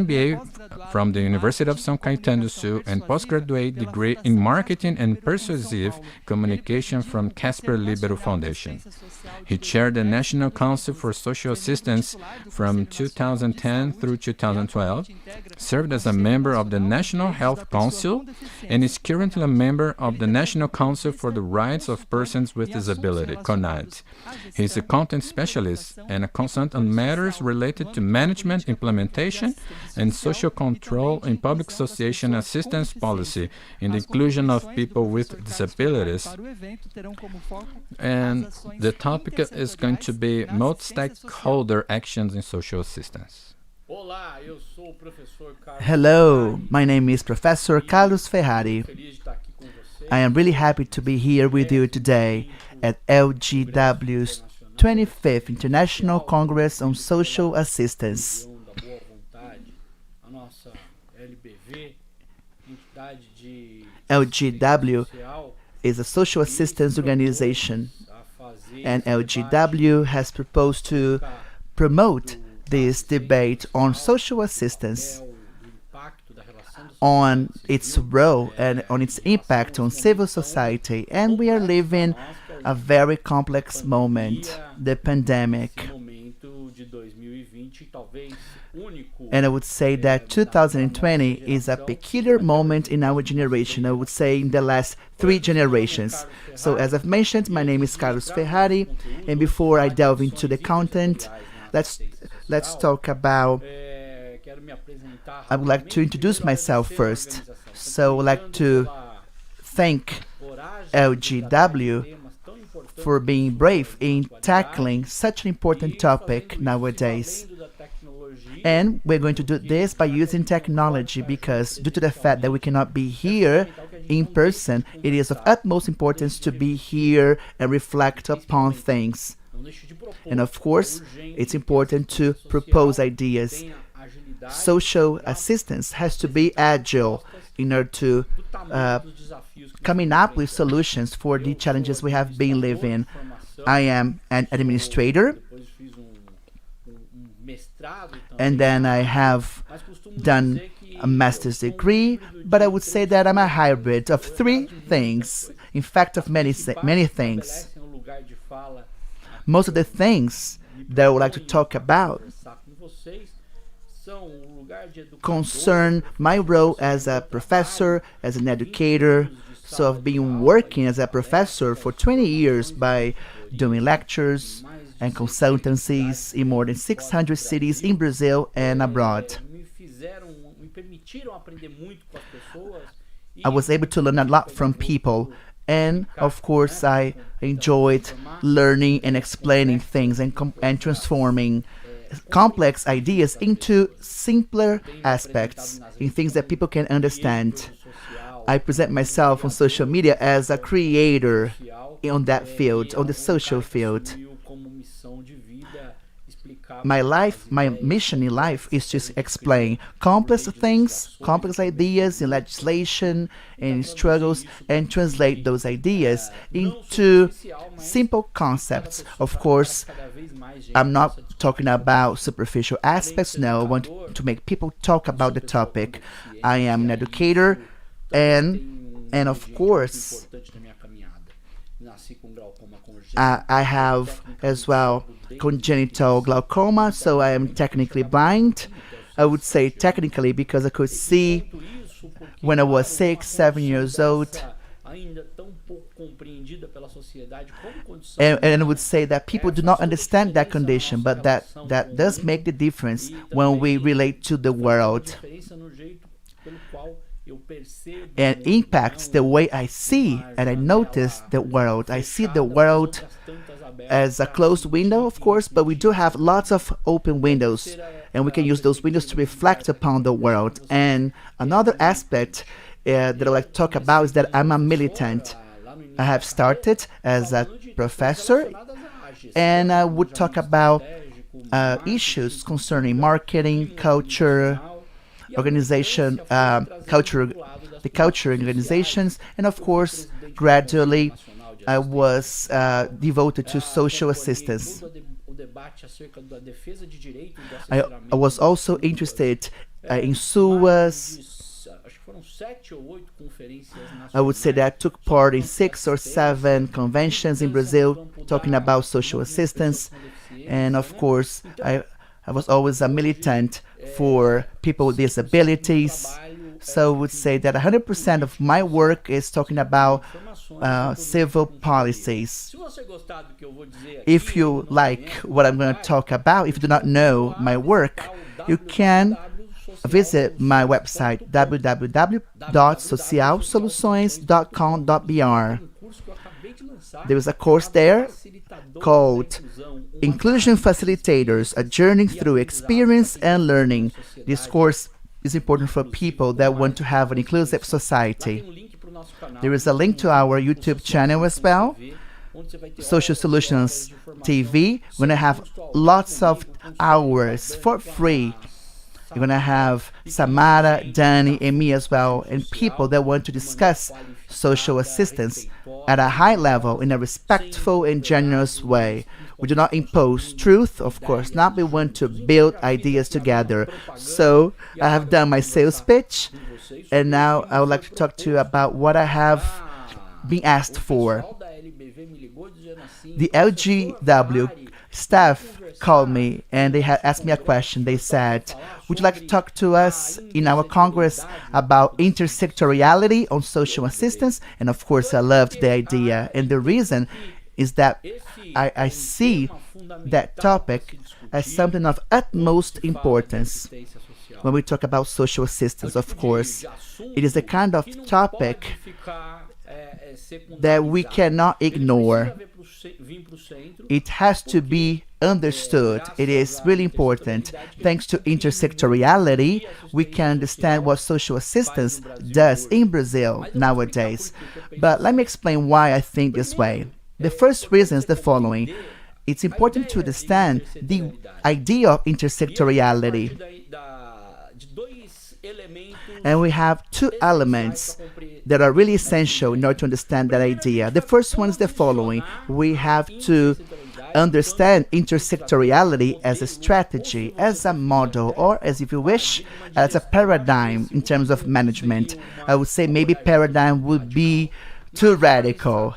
MBA from the University of São Caetano do Sul and postgraduate degree in Marketing and Persuasive Communication from Casper Libero Foundation. He chaired the National Council for Social Assistance from 2010 through 2012, served as a member of the National Health Council, and is currently a member of the National Council for the Rights of Persons with Disability, CONAD. He is a content specialist and a consultant on matters related to management, implementation, and social control in public association assistance policy in the inclusion of people with disabilities. And the topic is going to be multi-stakeholder actions in social assistance. Hello, my name is Professor Carlos Ferrari. I am really happy to be here with you today at LGW's 25th International Congress on Social Assistance. LGW is a social assistance organization, and LGW has proposed to promote this debate on social assistance, on its role and on its impact on civil society. And we are living a very complex moment, the pandemic. And I would say that 2020 is a peculiar moment in our generation. I would say in the last 3 generations. So, as I've mentioned, my name is Carlos Ferrari, and before I delve into the content, let's let's talk about. I would like to introduce myself first. So, I would like to thank LGW for being brave in tackling such an important topic nowadays. And we're going to do this by using technology because, due to the fact that we cannot be here in person, it is of utmost importance to be here and reflect upon things. And of course, it's important to propose ideas. Social assistance has to be agile in order to coming up with solutions for the challenges we have been living. I am an administrator, and then I have done a master's degree, but I would say that I'm a hybrid of 3 things. In fact, of many things. Most of the things that I would like to talk about concern my role as a professor, as an educator. So I've been working as a professor for 20 years by doing lectures and consultancies in more than 600 cities in Brazil and abroad. I was able to learn a lot from people, and of course I enjoyed learning and explaining things and transforming complex ideas into simpler aspects, in things that people can understand. I present myself on social media as a creator on that field, on the social field. My mission in life is to explain complex things, complex ideas in legislation and in struggles, and translate those ideas into simple concepts. Of course, I'm not talking about superficial aspects. No, I want to make people talk about the topic. I am an educator, and of course, I have as well congenital glaucoma, so I am technically blind. I would say technically because I could see when I was 6, 7 years old. And I would say that people do not understand that condition, but that does make the difference when we relate to the world. And impacts the way I see and I notice the world. I see the world as a closed window, of course, but we do have lots of open windows, and we can use those windows to reflect upon the world. And another aspect that I'd like to talk about is that I'm a militant. I have started as a professor, and I would talk about issues concerning marketing, culture, organization, the culture organizations, and of course, gradually I was devoted to social assistance. I was also interested in SUAS. I would say that I took part in 6 or 7 conventions in Brazil talking about social assistance, and of course, I was always a militant for people with disabilities. So I would say that 100% of my work is talking about civil policies. If you like what I'm going to talk about, if you do not know my work, you can visit my website www.socialsoluções.com.br. There is a course there called Inclusion Facilitators, a journey through experience and learning. This course is important for people that want to have an inclusive society. There is a link to our YouTube channel as well, Social Solutions TV. We're going to have lots of hours for free. You're going to have Samara, Danny, and me as well, and people that want to discuss social assistance at a high level in a respectful and generous way. We do not impose truth, of course not. We want to build ideas together. So I have done my sales pitch, and now I would like to talk to you about what I have been asked for. The LGW staff called me and they had asked me a question. They said, would you like to talk to us in our Congress about intersectoriality on social assistance? And of course, I loved the idea. And the reason is that I see that topic as something of utmost importance when we talk about social assistance, of course. It is the kind of topic that we cannot ignore. It has to be understood. It is really important. Thanks to intersectoriality, we can understand what social assistance does in Brazil nowadays. But let me explain why I think this way. The first reason is the following. It's important to understand the idea of intersectoriality. And we have two elements that are really essential in order to understand that idea. The first one is the following. We have to understand intersectoriality as a strategy, as a model, or as if you wish, as a paradigm in terms of management. I would say maybe paradigm would be too radical,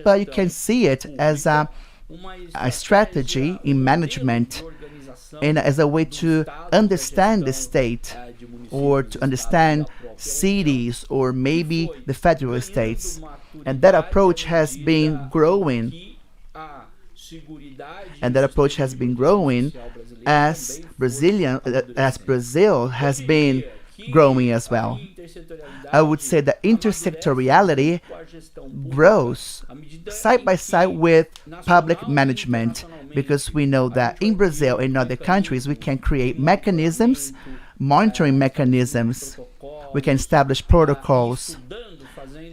but you can see it as a strategy in management and as a way to understand the state or to understand cities or maybe the federal states. And that approach has been growing. And that approach has been growing as Brazil has been growing as well. I would say that intersectoriality grows side by side with public management, because we know that in Brazil and other countries we can create mechanisms, monitoring mechanisms, we can establish protocols,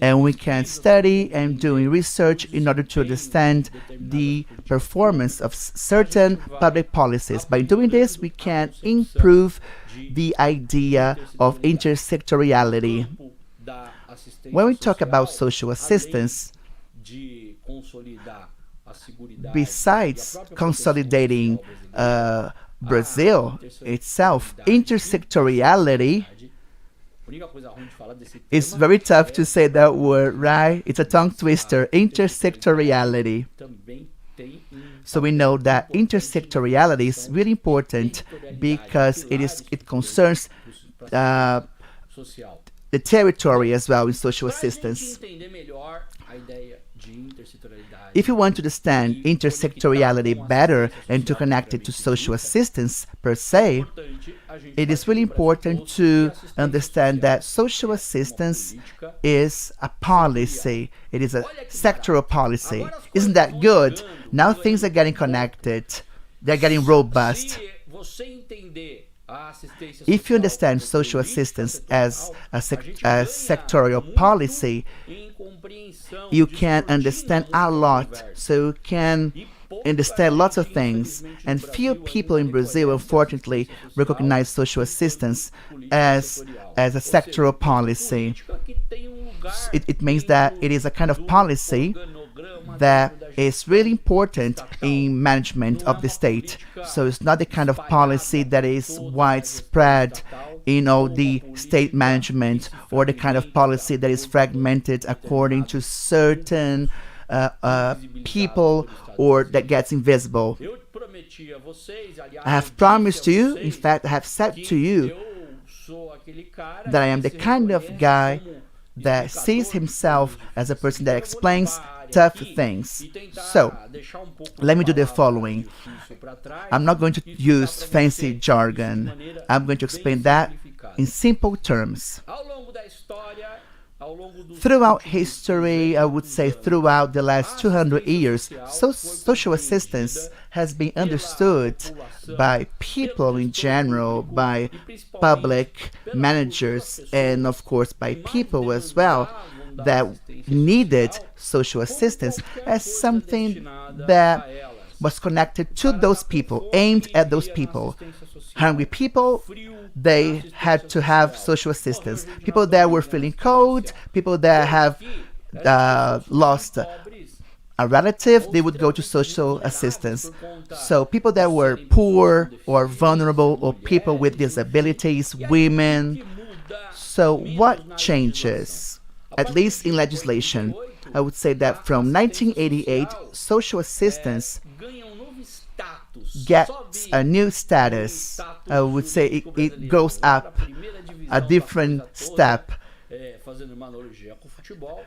and we can study and doing research in order to understand the performance of certain public policies. By doing this, we can improve the idea of intersectoriality. When we talk about social assistance, besides consolidating Brazil itself, intersectoriality is very tough to say that word, right? It's a tongue twister, intersectoriality. So we know that intersectoriality is really important because it concerns the territory as well in social assistance. If you want to understand intersectoriality better and to connect it to social assistance per se, it is really important to understand that social assistance is a policy. It is a sectoral policy. Isn't that good? Now things are getting connected. They're getting robust. If you understand social assistance as a sectorial policy, you can understand a lot. So you can understand lots of things. And few people in Brazil, unfortunately, recognize social assistance as a sectoral policy. It means that it is a kind of policy that is really important in management of the state. So it's not the kind of policy that is widespread in all the state management, or the kind of policy that is fragmented according to certain people, or that gets invisible. I have promised to you, in fact, I have said to you that I am the kind of guy that sees himself as a person that explains tough things. So, let me do the following. I'm not going to use fancy jargon. I'm going to explain that in simple terms. Throughout history, I would say throughout the last 200 years, social assistance has been understood by people in general, by public managers, and of course by people as well, that needed social assistance as something that was connected to those people, aimed at those people. Hungry people, they had to have social assistance. People that were feeling cold, people that have lost a relative, they would go to social assistance. So people that were poor or vulnerable, or people with disabilities, women. So what changes? At least in legislation, I would say that from 1988, social assistance gets a new status. I would say it goes up a different step.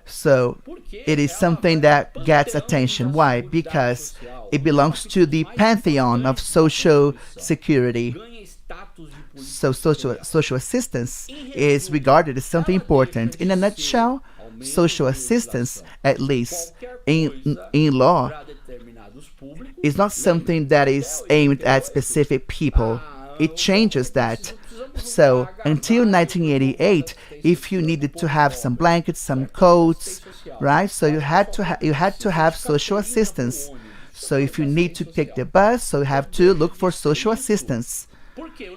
So it is something that gets attention. Why? Because it belongs to the pantheon of social security. So social assistance is regarded as something important. In a nutshell, social assistance, at least in law, is not something that is aimed at specific people. It changes that. So until 1988, if you needed to have some blankets, some coats, right? So you had to have social assistance. So if you need to take the bus, so you have to look for social assistance.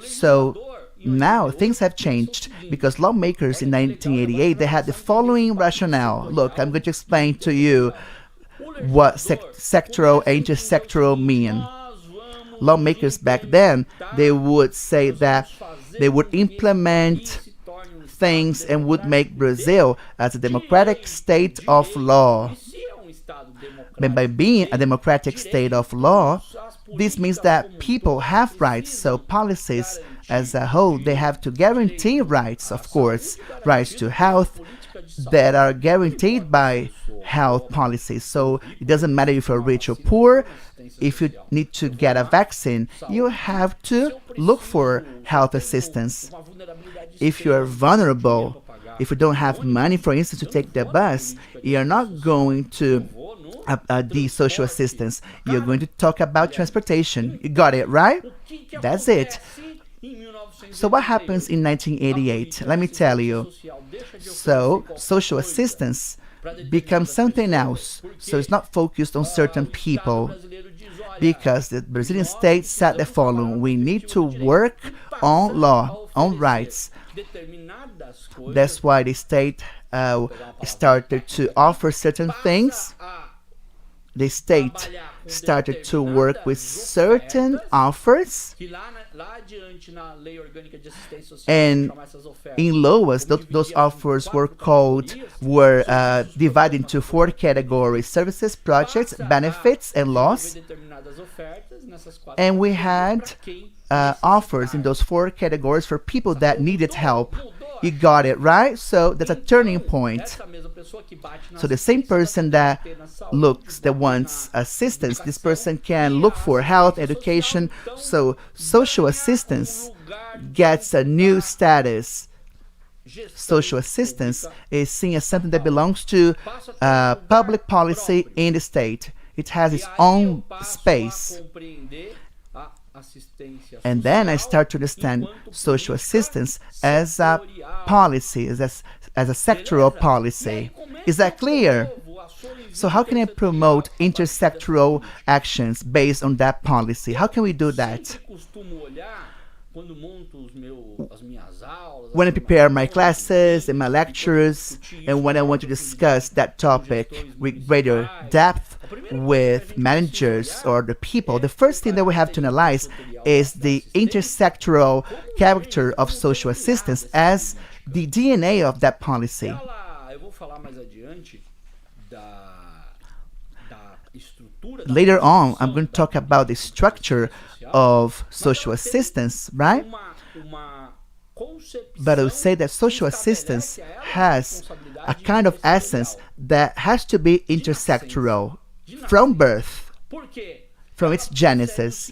So now things have changed because lawmakers in 1988 they had the following rationale. Look, I'm going to explain to you what sectoral and intersectoral mean. Lawmakers back then, they would say that they would implement things and would make Brazil as a democratic state of law. And by being a democratic state of law, this means that people have rights, so policies as a whole, they have to guarantee rights, of course, rights to health that are guaranteed by health policies. So it doesn't matter if you're rich or poor, if you need to get a vaccine, you have to look for health assistance. If you're vulnerable, if you don't have money, for instance, to take the bus, you're not going to the social assistance. You're going to talk about transportation. You got it, right? That's it. So what happens in 1988? Let me tell you. So social assistance becomes something else. So it's not focused on certain people. Because the Brazilian state said the following: we need to work on law, on rights. That's why the state started to offer certain things. The state started to work with certain offers, and in laws those offers were divided into 4 categories: services, projects, benefits, and laws. And we had offers in those 4 categories for people that needed help. You got it, right? So that's a turning point. So the same person that wants assistance, this person can look for health, education. So social assistance gets a new status. Social assistance is seen as something that belongs to public policy in the state. It has its own space. And then I start to understand social assistance as a policy, as a sectoral policy. Is that clear? So how can I promote intersectoral actions based on that policy? How can we do that? When I prepare my classes and my lectures, and when I want to discuss that topic with greater depth with managers or the people, the first thing that we have to analyze is the intersectoral character of social assistance as the DNA of that policy. Later on, I'm going to talk about the structure of social assistance, right? But I would say that social assistance has a kind of essence that has to be intersectoral from birth, from its genesis.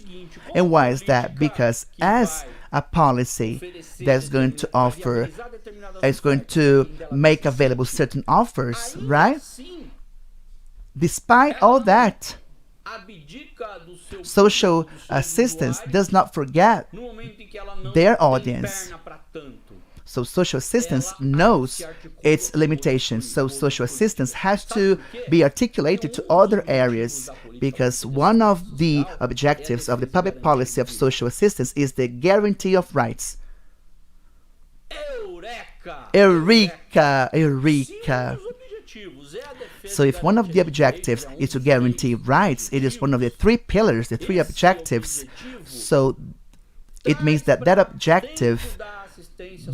And why is that? Because as a policy that's going to offer, is going to make available certain offers, right? Despite all that, social assistance does not forget their audience. So social assistance knows its limitations. So social assistance has to be articulated to other areas, because one of the objectives of the public policy of social assistance is the guarantee of rights. Eureka! Eureka! So if one of the objectives is to guarantee rights, it is one of the 3 pillars, the 3 objectives. So it means that that objective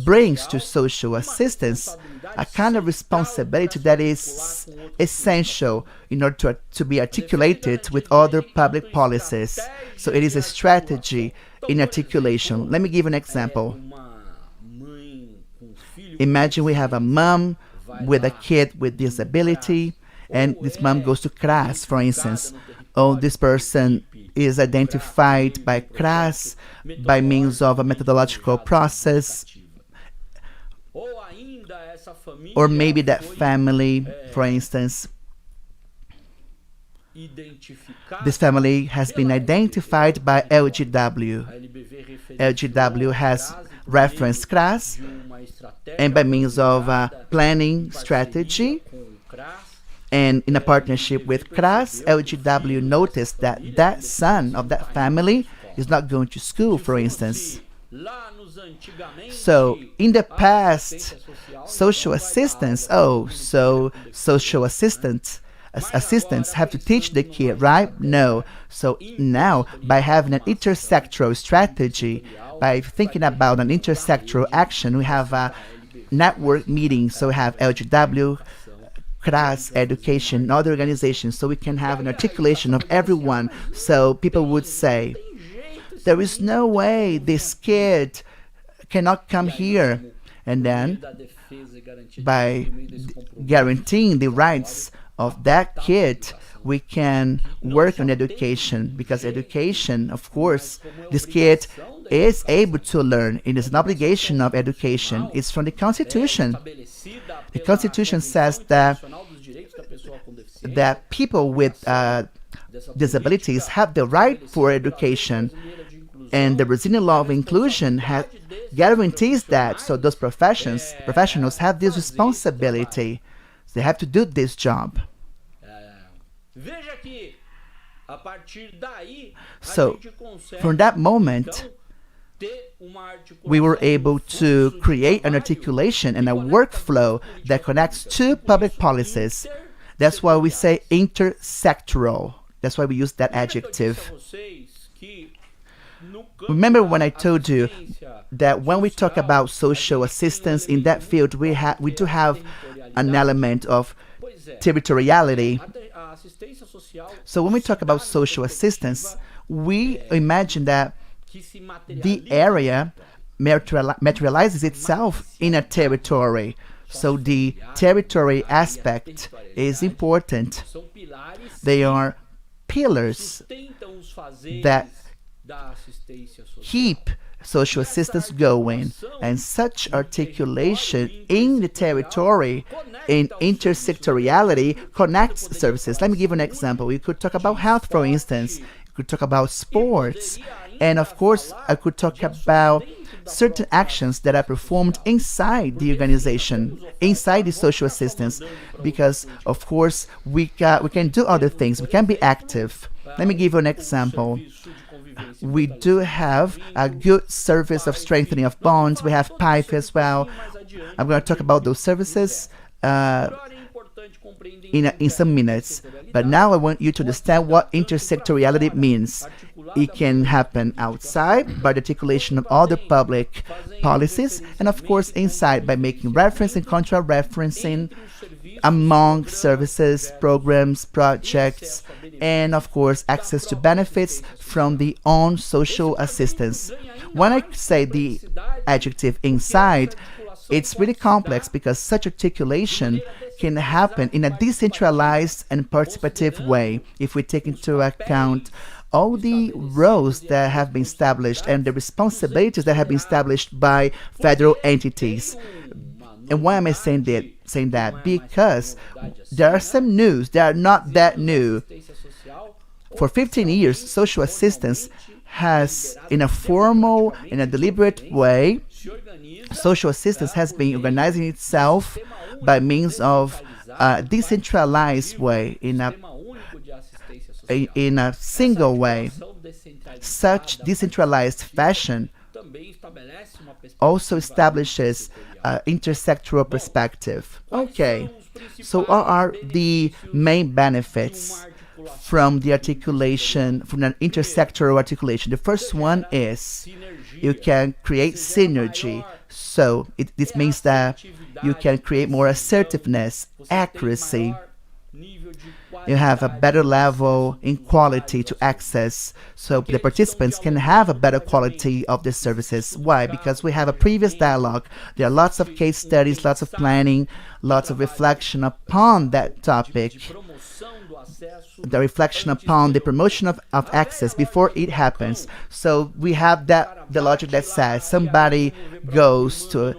brings to social assistance a kind of responsibility that is essential in order to be articulated with other public policies. So it is a strategy in articulation. Let me give an example. Imagine we have a mom with a kid with disability, and this mom goes to CRAS, for instance. Oh, this person is identified by CRAS by means of a methodological process, or maybe that family, for instance, this family has been identified by LGW. LGW has referenced CRAS, and by means of a planning strategy and in a partnership with CRAS, LGW noticed that that son of that family is not going to school, for instance. So in the past, social assistants assistants have to teach the kid, right? No. So now, by having an intersectoral strategy, by thinking about an intersectoral action, we have a network meeting. So we have LGW, CRAS, education, other organizations, so we can have an articulation of everyone. So people would say, there is no way this kid cannot come here. And then, by guaranteeing the rights of that kid, we can work on education, because education, of course, this kid is able to learn. It is an obligation of education. It's from the Constitution. The Constitution says that people with disabilities have the right for education, and the Brazilian law of inclusion guarantees that. So those professionals have this responsibility. They have to do this job. So from that moment, we were able to create an articulation and a workflow that connects two public policies. That's why we say intersectoral. That's why we use that adjective. Remember when I told you that when we talk about social assistance in that field, we do have an element of territoriality. So when we talk about social assistance, we imagine that the area materializes itself in a territory. So the territory aspect is important. They are pillars that keep social assistance going, and such articulation in the territory, in intersectoriality, connects services. Let me give an example. We could talk about health, for instance. We could talk about sports, and of course I could talk about certain actions that are performed inside the organization, inside the social assistance, because of course we can do other things. We can be active. Let me give you an example. We do have a good service of strengthening of bonds. We have PIFE as well. I'm going to talk about those services in some minutes. But now I want you to understand what intersectoriality means. It can happen outside by the articulation of other public policies, and of course inside by making reference and contra-referencing among services, programs, projects, and of course access to benefits from the own social assistance. When I say the adjective inside, it's really complex because such articulation can happen in a decentralized and participative way if we take into account all the roles that have been established and the responsibilities that have been established by federal entities. And why am I saying that? Because there are some news that are not that new. For 15 years, social assistance has, in a formal, in a deliberate way, social assistance has been organizing itself by means of a decentralized way, in a single way. Such decentralized fashion also establishes intersectoral perspective. Okay, so what are the main benefits from the articulation, from an intersectoral articulation? The first one is you can create synergy. So this means that you can create more assertiveness, accuracy. You have a better level in quality to access, so the participants can have a better quality of the services. Why? Because we have a previous dialogue. There are lots of case studies, lots of planning, lots of reflection upon that topic, the reflection upon the promotion of access before it happens. So we have that the logic that says somebody goes to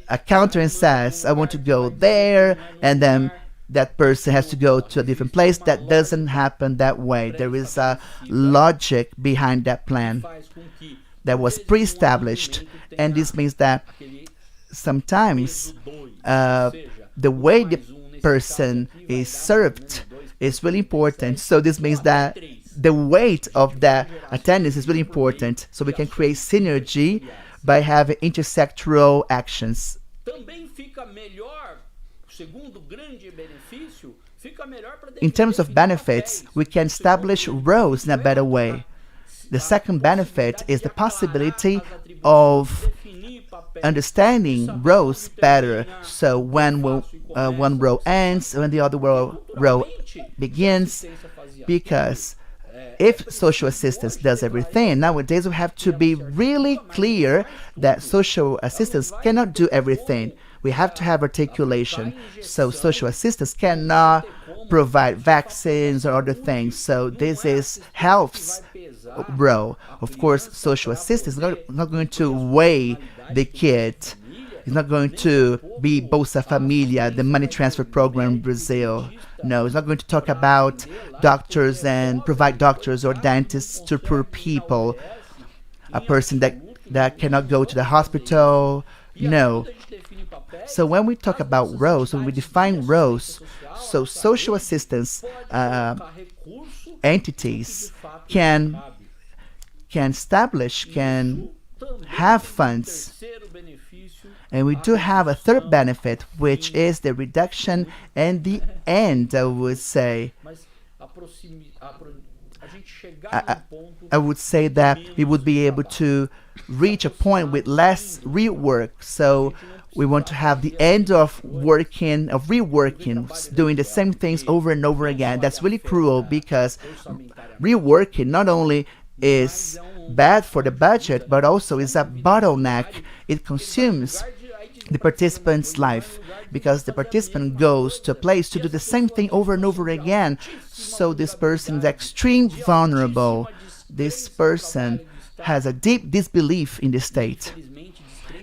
a counter and says, I want to go there, and then that person has to go to a different place. That doesn't happen that way. There is a logic behind that plan that was pre-established, and this means that sometimes the way the person is served is really important. So this means that the weight of that attendance is really important, so we can create synergy by having intersectoral actions. In terms of benefits, we can establish roles in a better way. The second benefit is the possibility of understanding roles better. So when one row ends, when the other row begins, because if social assistance does everything, nowadays we have to be really clear that social assistance cannot do everything. We have to have articulation. So social assistance cannot provide vaccines or other things. So this is health's role. Of course, social assistance is not going to weigh the kid. It's not going to be Bolsa Familia, the money transfer program in Brazil. No, it's not going to talk about doctors and provide doctors or dentists to poor people. A person that cannot go to the hospital. No. So when we talk about roles, when we define roles, so social assistance entities can establish, can have funds. And we do have a third benefit, which is the reduction and the end, I would say. I would say that we would be able to reach a point with less rework. So we want to have the end of reworking, doing the same things over and over again. That's really cruel, because reworking not only is bad for the budget, but also is a bottleneck. It consumes the participant's life, because the participant goes to a place to do the same thing over and over again. So this person is extremely vulnerable. This person has a deep disbelief in the state.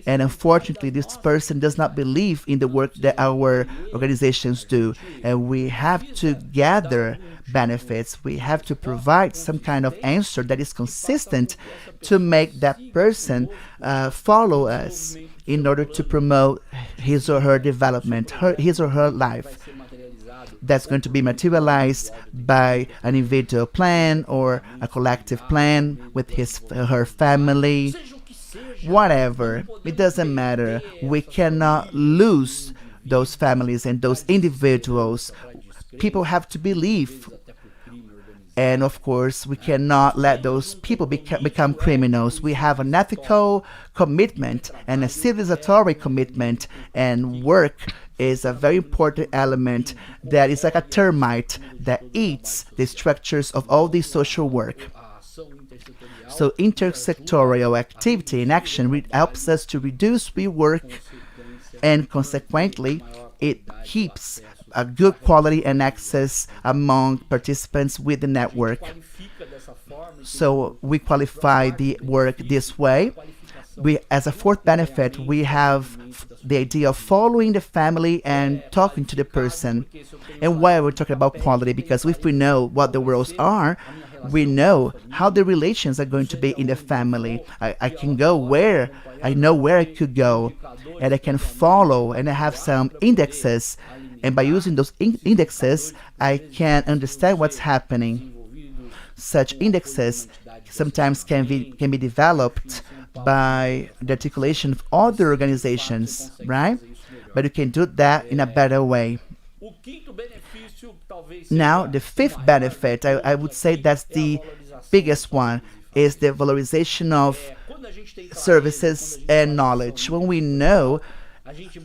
And unfortunately, this person does not believe in the work that our organizations do. And we have to gather benefits. We have to provide some kind of answer that is consistent to make that person follow us in order to promote his or her development, his or her life. That's going to be materialized by an individual plan or a collective plan with his or her family. Whatever, it doesn't matter. We cannot lose those families and those individuals. People have to believe. And of course, we cannot let those people become criminals. We have an ethical commitment and a civilizatory commitment, and work is a very important element that is like a termite that eats the structures of all this social work. So intersectorial activity and action helps us to reduce rework, and consequently, it keeps a good quality and access among participants with the network. So we qualify the work this way. As a fourth benefit, we have the idea of following the family and talking to the person. And why are we talking about quality? Because if we know what the roles are, we know how the relations are going to be in the family. I can go where I know where I could go, and I can follow, and I have some indexes. And by using those indexes, I can understand what's happening. Such indexes sometimes can be developed by the articulation of other organizations, right? But you can do that in a better way. Now, the fifth benefit, I would say that's the biggest one, is the valorization of services and knowledge. When we know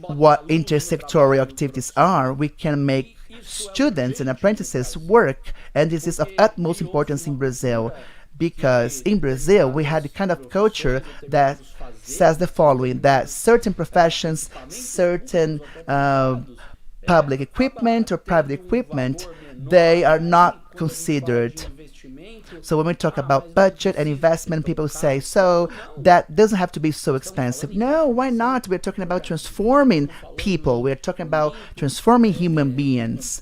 what intersectoral activities are, we can make students and apprentices work, and this is of utmost importance in Brazil, because in Brazil we had the kind of culture that says the following: that certain professions, certain public equipment or private equipment, they are not considered. So when we talk about budget and investment, people say, so that doesn't have to be so expensive. No, why not? We're talking about transforming people. We're talking about transforming human beings.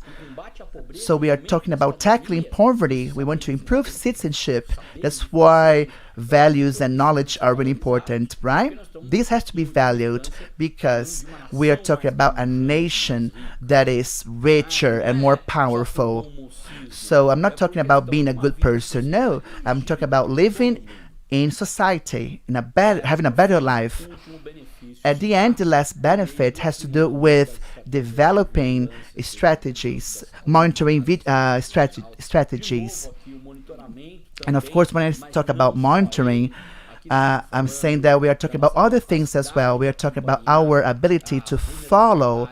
So we are talking about tackling poverty. We want to improve citizenship. That's why values and knowledge are really important, right? This has to be valued because we are talking about a nation that is richer and more powerful. So I'm not talking about being a good person. No, I'm talking about living in society, in a better, having a better life. At the end, the last benefit has to do with developing strategies, monitoring strategies. And of course, when I talk about monitoring, I'm saying that we are talking about other things as well. We are talking about our ability to follow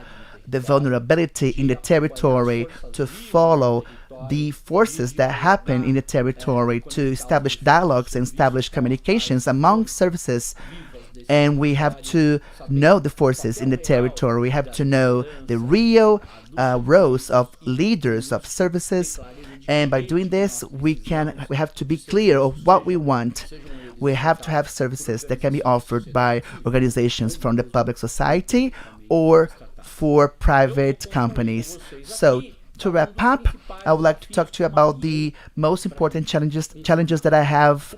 the vulnerability in the territory, to follow the forces that happen in the territory, to establish dialogues and establish communications among services. And we have to know the forces in the territory. We have to know the real roles of leaders of services. And by doing this, we have to be clear of what we want. We have to have services that can be offered by organizations from the public society or for private companies. So to wrap up, I would like to talk to you about the most important challenges that I have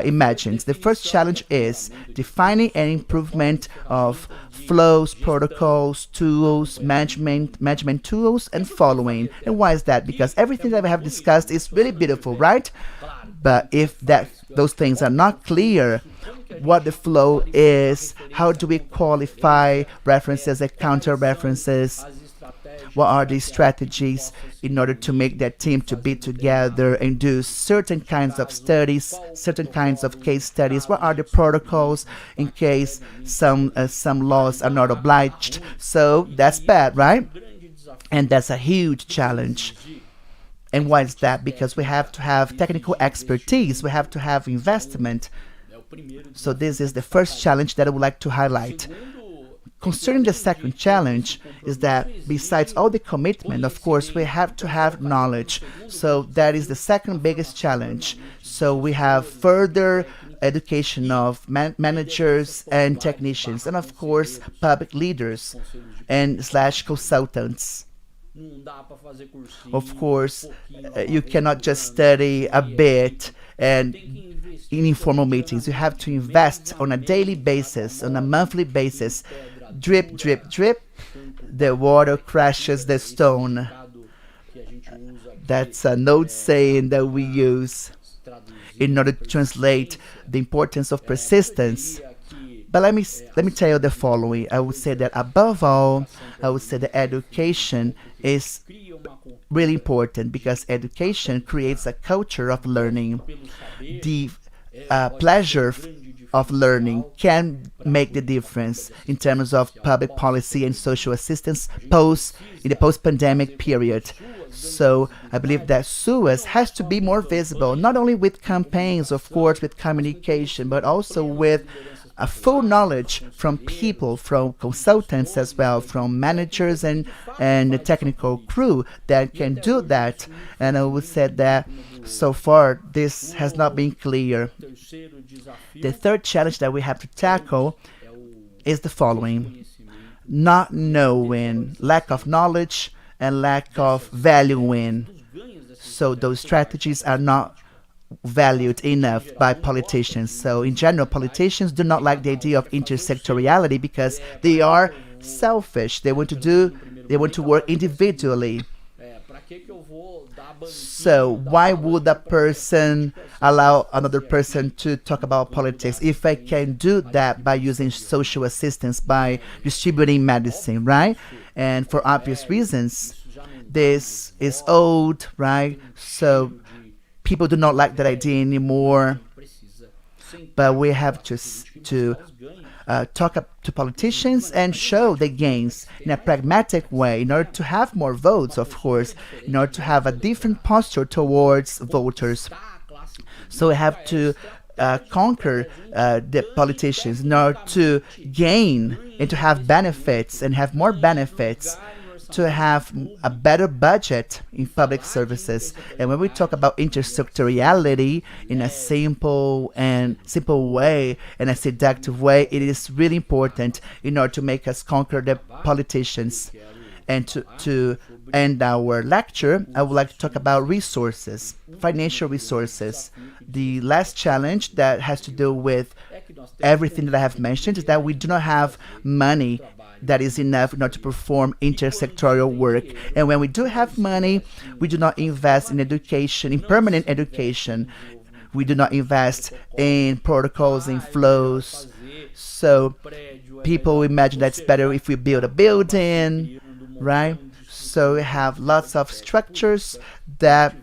imagined. The first challenge is defining an improvement of flows, protocols, tools, management tools, and following. And why is that? Because everything that we have discussed is really beautiful, right? But if those things are not clear, what the flow is, how do we qualify references and counter references, what are the strategies in order to make that team to be together and do certain kinds of studies, certain kinds of case studies, what are the protocols in case some laws are not obliged. So that's bad, right? And that's a huge challenge. And why is that? Because we have to have technical expertise, we have to have investment. So this is the first challenge that I would like to highlight. Concerning the second challenge is that besides all the commitment, of course, we have to have knowledge. So that is the second biggest challenge. So we have further education of managers and technicians, and of course, public leaders and slash consultants. Of course, you cannot just study a bit and in informal meetings. You have to invest on a daily basis, on a monthly basis. Drip, drip, drip, the water crashes the stone. That's an old saying that we use in order to translate the importance of persistence. But let me tell you the following. I would say that above all, I would say that education is really important because education creates a culture of learning. The pleasure of learning can make the difference in terms of public policy and social assistance in the post-pandemic period. So I believe that SUAS has to be more visible, not only with campaigns, of course, with communication, but also with a full knowledge from people, from consultants as well, from managers and the technical crew that can do that. And I would say that so far this has not been clear. The third challenge that we have to tackle is the following: not knowing, lack of knowledge and lack of valuing. So those strategies are not valued enough by politicians. So in general, politicians do not like the idea of intersectoriality because they are selfish. They want to work individually. So why would a person allow another person to talk about politics if I can do that by using social assistance, by distributing medicine, right? And for obvious reasons, this is old, right? So people do not like that idea anymore. but we have to talk to politicians and show the gains in a pragmatic way in order to have more votes, of course, in order to have a different posture towards voters. So we have to conquer the politicians in order to gain and to have benefits and have more benefits, to have a better budget in public services. And when we talk about intersectoriality in a simple way and a seductive way, it is really important in order to make us conquer the politicians. And to end our lecture, I would like to talk about resources, financial resources. The last challenge that has to do with everything that I have mentioned is that we do not have money that is enough in order to perform intersectorial work. And when we do have money, we do not invest in education, in permanent education. We do not invest in protocols, in flows. So people imagine that it's better if we build a building, right? So we have lots of structures that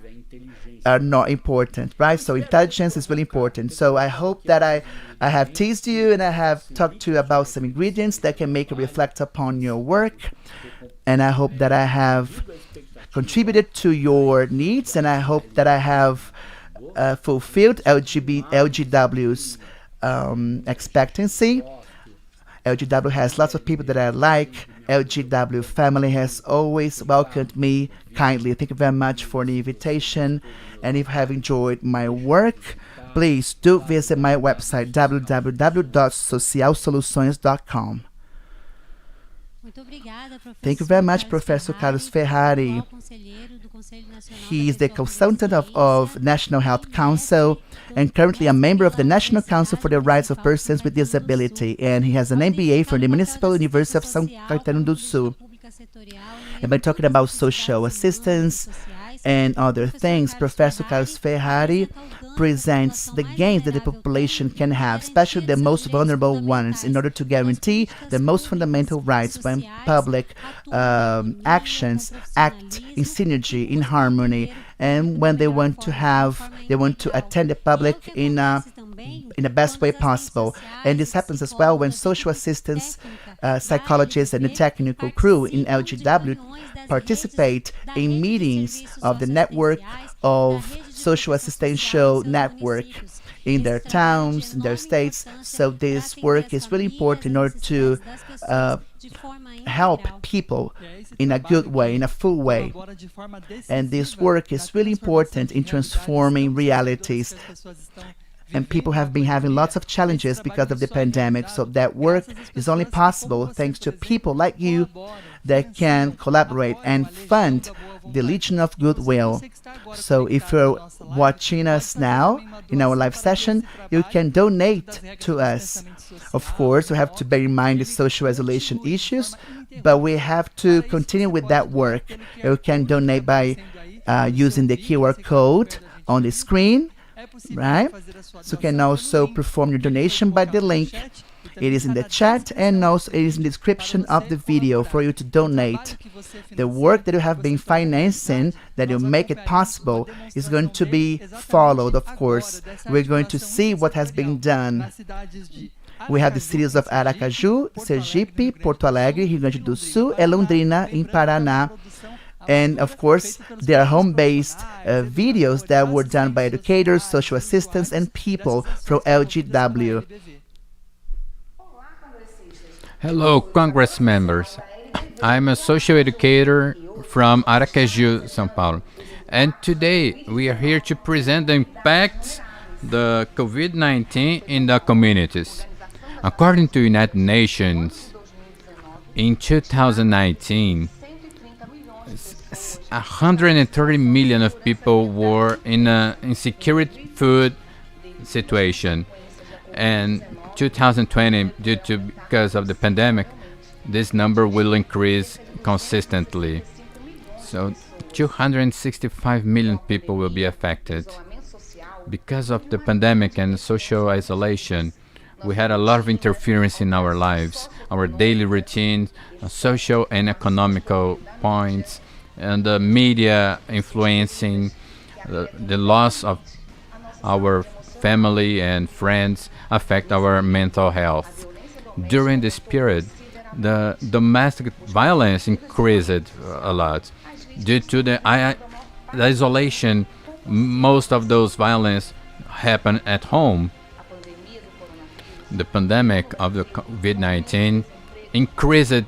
are not important, right? So intelligence is really important. So I hope that I have teased you and I have talked to you about some ingredients that can make you reflect upon your work. And I hope that I have contributed to your needs, and I hope that I have fulfilled LGW's expectancy. LGW has lots of people that I like. LGW family has always welcomed me kindly. Thank you very much for the invitation. And if you have enjoyed my work, please do visit my website www.socialsoluções.com. Thank you very much, Professor Carlos Ferrari. He is the consultant of National Health Council and currently a member of the National Council for the Rights of Persons with Disability. And he has an MBA from the Municipal University of São Caetano do Sul. And by talking about social assistance and other things, Professor Carlos Ferrari presents the gains that the population can have, especially the most vulnerable ones, in order to guarantee the most fundamental rights when public actions act in synergy, in harmony, and when they want to attend the public in the best way possible. And this happens as well when social assistants, psychologists, and the technical crew in LGW participate in meetings of the network of social assistential network in their towns, in their states. So this work is really important in order to help people in a good way, in a full way. And this work is really important in transforming realities. And people have been having lots of challenges because of the pandemic. So that work is only possible thanks to people like you that can collaborate and fund the Legion of Goodwill. So if you're watching us now in our live session, you can donate to us. Of course, we have to bear in mind the social isolation issues, but we have to continue with that work. You can donate by using the QR code on the screen, right? So you can also perform your donation by the link. It is in the chat, and also it is in the description of the video for you to donate. The work that you have been financing, that will make it possible, is going to be followed, of course. We're going to see what has been done. We have the cities of Aracaju, Sergipe, Porto Alegre, Rio Grande do Sul, and Londrina in Paraná. And of course, there are home-based videos that were done by educators, social assistants, and people from LGW. Hello, Congress members. I'm a social educator from Aracaju, São Paulo. And today we are here to present the impact the COVID-19 in the communities. According to United Nations, in 2019, 130 million of people were in an insecure food situation. And 2020, because of the pandemic, this number will increase consistently. So 265 million people will be affected. Because of the pandemic and social isolation, we had a lot of interference in our lives, our daily routines, social and economical points, and the media influencing the loss of our family and friends affect our mental health. During this period, the domestic violence increased a lot due to the isolation. Most of those violence happen at home. The pandemic of the COVID-19 increased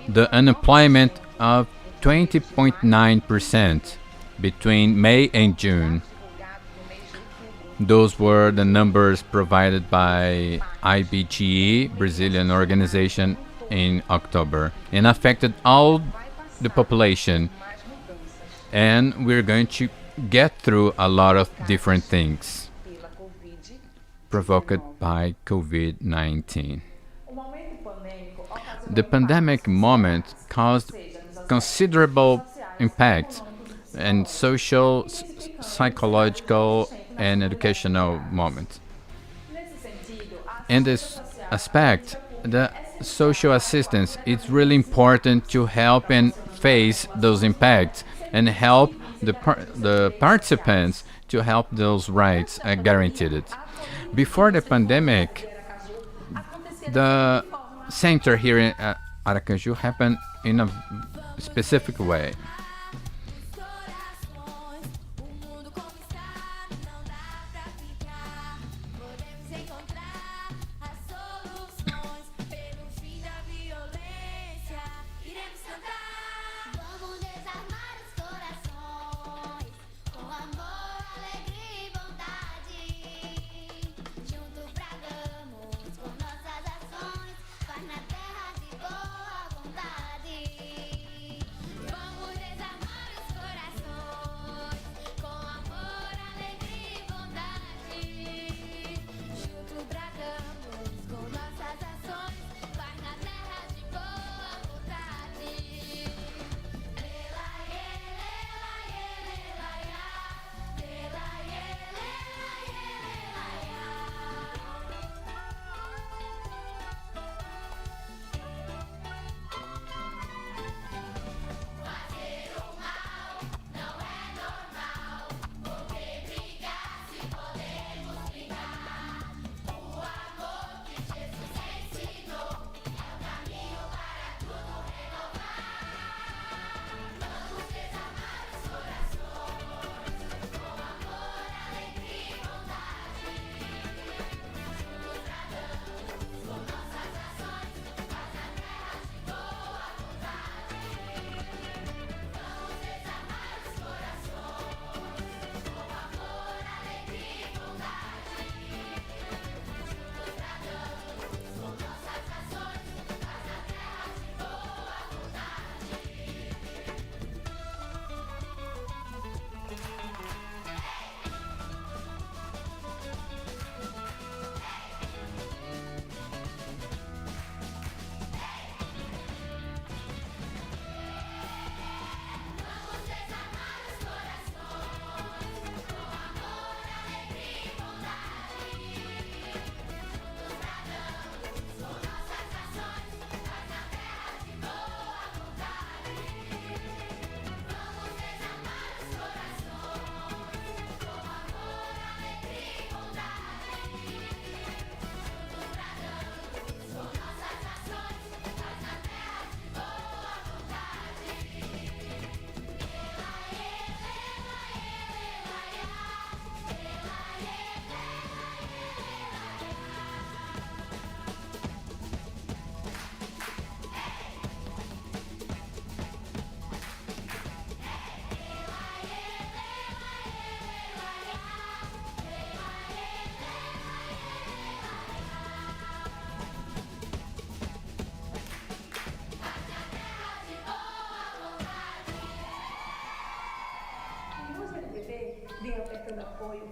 the unemployment of 20.9% between May and June. Those were the numbers provided by IBGE, Brazilian organization, in October, and affected all the population. And we're going to get through a lot of different things provoked by COVID-19. The pandemic moment caused considerable impact and social, psychological, and educational moments. In this aspect, the social assistance is really important to help and face those impacts and help the participants to help those rights guaranteed. Before the pandemic, the center here in Aracaju happened in a specific way.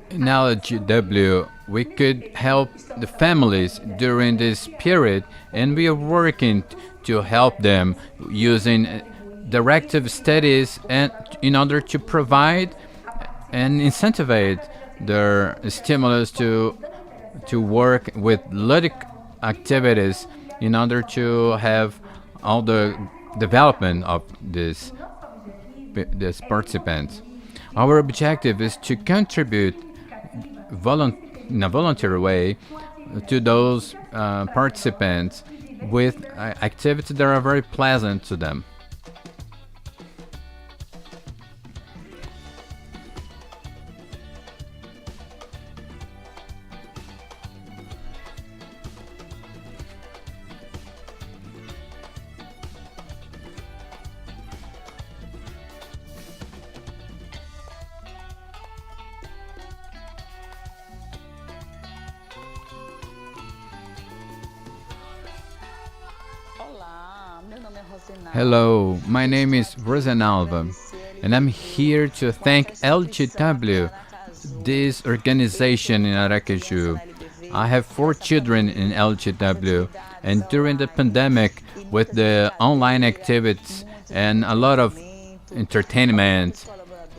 In LGW, we could help the families during this period, and we are working to help them using directive studies and in order to provide and incentivize their stimulus to work with ludic activities in order to have all the development of this participants. Our objective is to contribute in a voluntary way to those participants with activities that are very pleasant to them. Hello, my name is Rosanalva, and I'm here to thank LGW, this organization in Aracaju. I have 4 children in LGW, and during the pandemic, with the online activities and a lot of entertainment,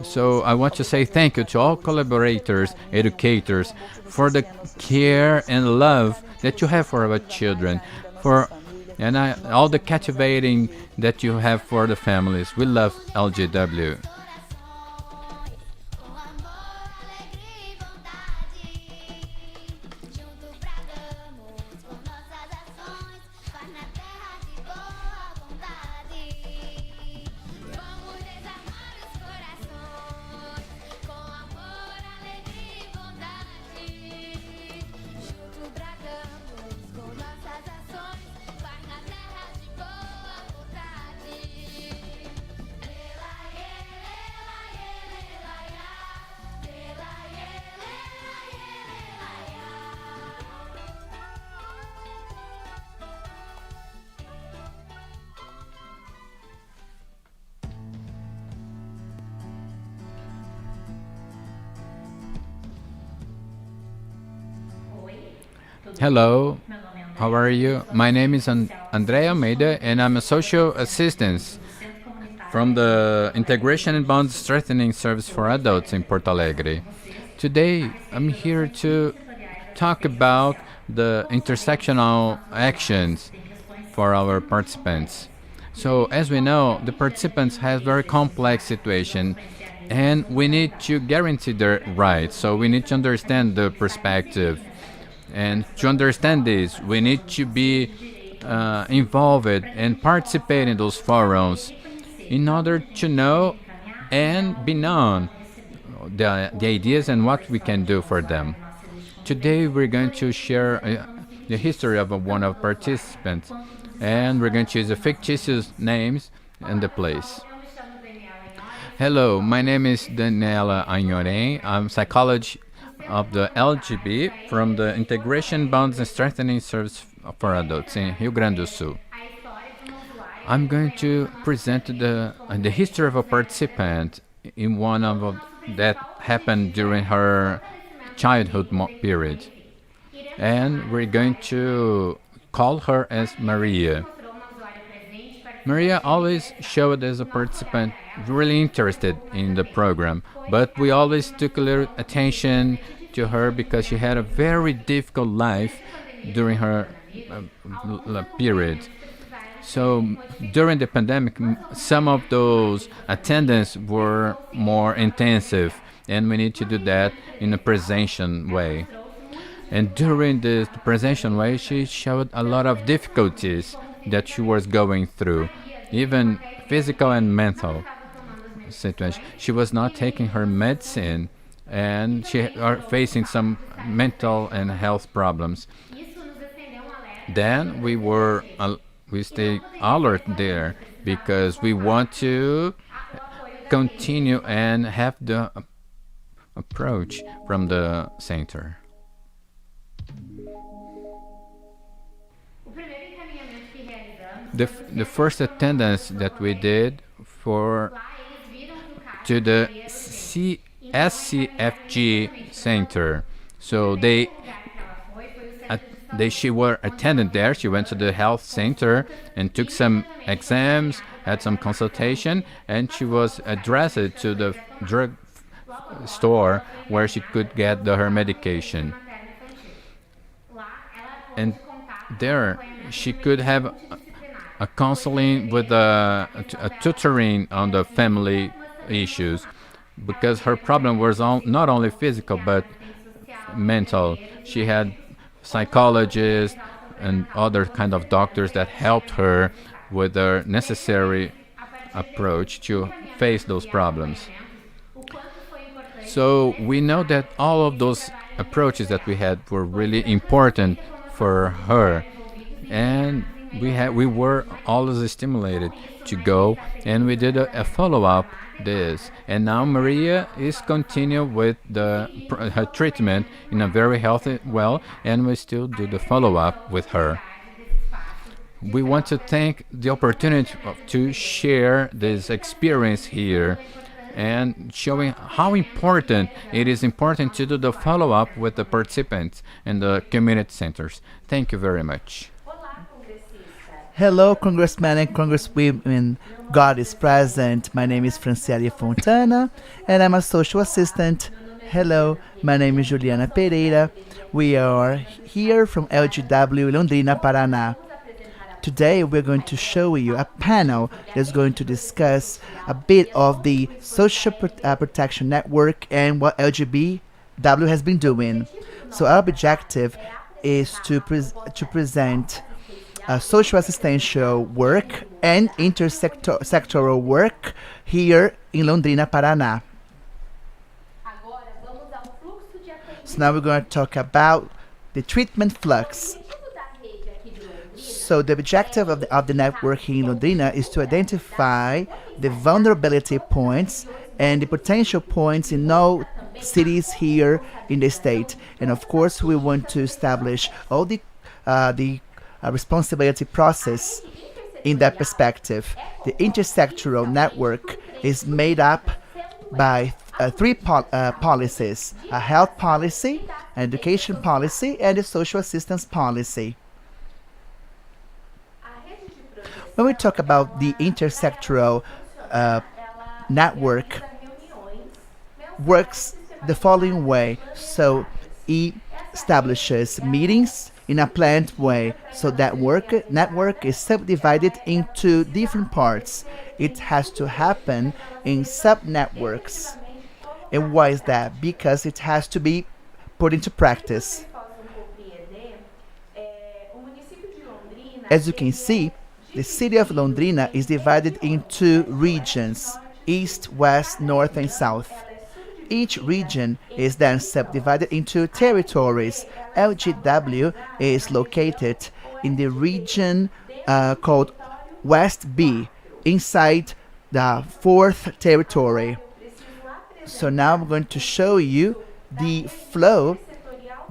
so I want to say thank you to all collaborators, educators, for the care and love that you have for our children, for all the captivating that you have for the families. We love LGW. Hello, how are you? My name is Andrea Almeida, and I'm a social assistant from the Integration and Bond Strengthening Service for Adults in Porto Alegre. Today, I'm here to talk about the intersectional actions for our participants. So, as we know, the participants have very complex situation, and we need to guarantee their rights. So we need to understand the perspective. And to understand this, we need to be involved and participate in those forums in order to know and be known the ideas and what we can do for them. Today, we're going to share the history of one of participants, and we're going to use the fictitious names and the place. Hello, my name is Daniela Agnoren. I'm psychologist of the LGB from the Integration Bonds and Strengthening Service for Adults in Rio Grande do Sul. I'm going to present the history of a participant in one of that happened during her childhood period, and we're going to call her as Maria. Maria always showed as a participant really interested in the program, but we always took a little attention to her because she had a very difficult life during her period. So during the pandemic, some of those attendance were more intensive, and we need to do that in a presential way. And during the presential way, she showed a lot of difficulties that she was going through, even physical and mental situation. She was not taking her medicine, and she are facing some mental and health problems. Then we stay alert there because we want to continue and have the approach from the center. The first attendance that we did to the SCFG center. So she were attended there. She went to the health center and took some exams, had some consultation, and she was addressed to the drug store where she could get her medication. And there she could have a counseling with a tutoring on the family issues, because her problem was not only physical but mental. She had psychologists and other kind of doctors that helped her with the necessary approach to face those problems. So we know that all of those approaches that we had were really important for her, and we were always stimulated to go, and we did a follow up this, and now Maria is continue with her treatment in a very healthy well, and we still do the follow up with her. We want to thank the opportunity to share this experience here and showing how important it is important to do the follow up with the participants and the community centers. Thank you very much. Hello, Congressmen and Congresswomen. God is present. My name is Franciele Fontana, and I'm a social assistant. Hello, my name is Juliana Pereira. We are here from LGW Londrina, Paraná. Today we're going to show you a panel that's going to discuss a bit of the social protection network and what LGBW has been doing. So our objective is to present social assistential work and intersectoral work here in Londrina, Paraná. So now we're going to talk about the treatment flux. So the objective of the network here in Londrina is to identify the vulnerability points and the potential points in all cities here in the state. And of course, we want to establish all the responsibility process in that perspective. The intersectoral network is made up by three policies: a health policy, an education policy, and a social assistance policy. When we talk about the intersectoral network, works the following way. So it establishes meetings in a planned way. So that network is subdivided into different parts. It has to happen in sub-networks. And why is that? Because it has to be put into practice. As you can see, the city of Londrina is divided into regions: east, west, north, and south. Each region is then subdivided into territories. LGW is located in the region called West B, inside the 4th territory. So now I'm going to show you the flow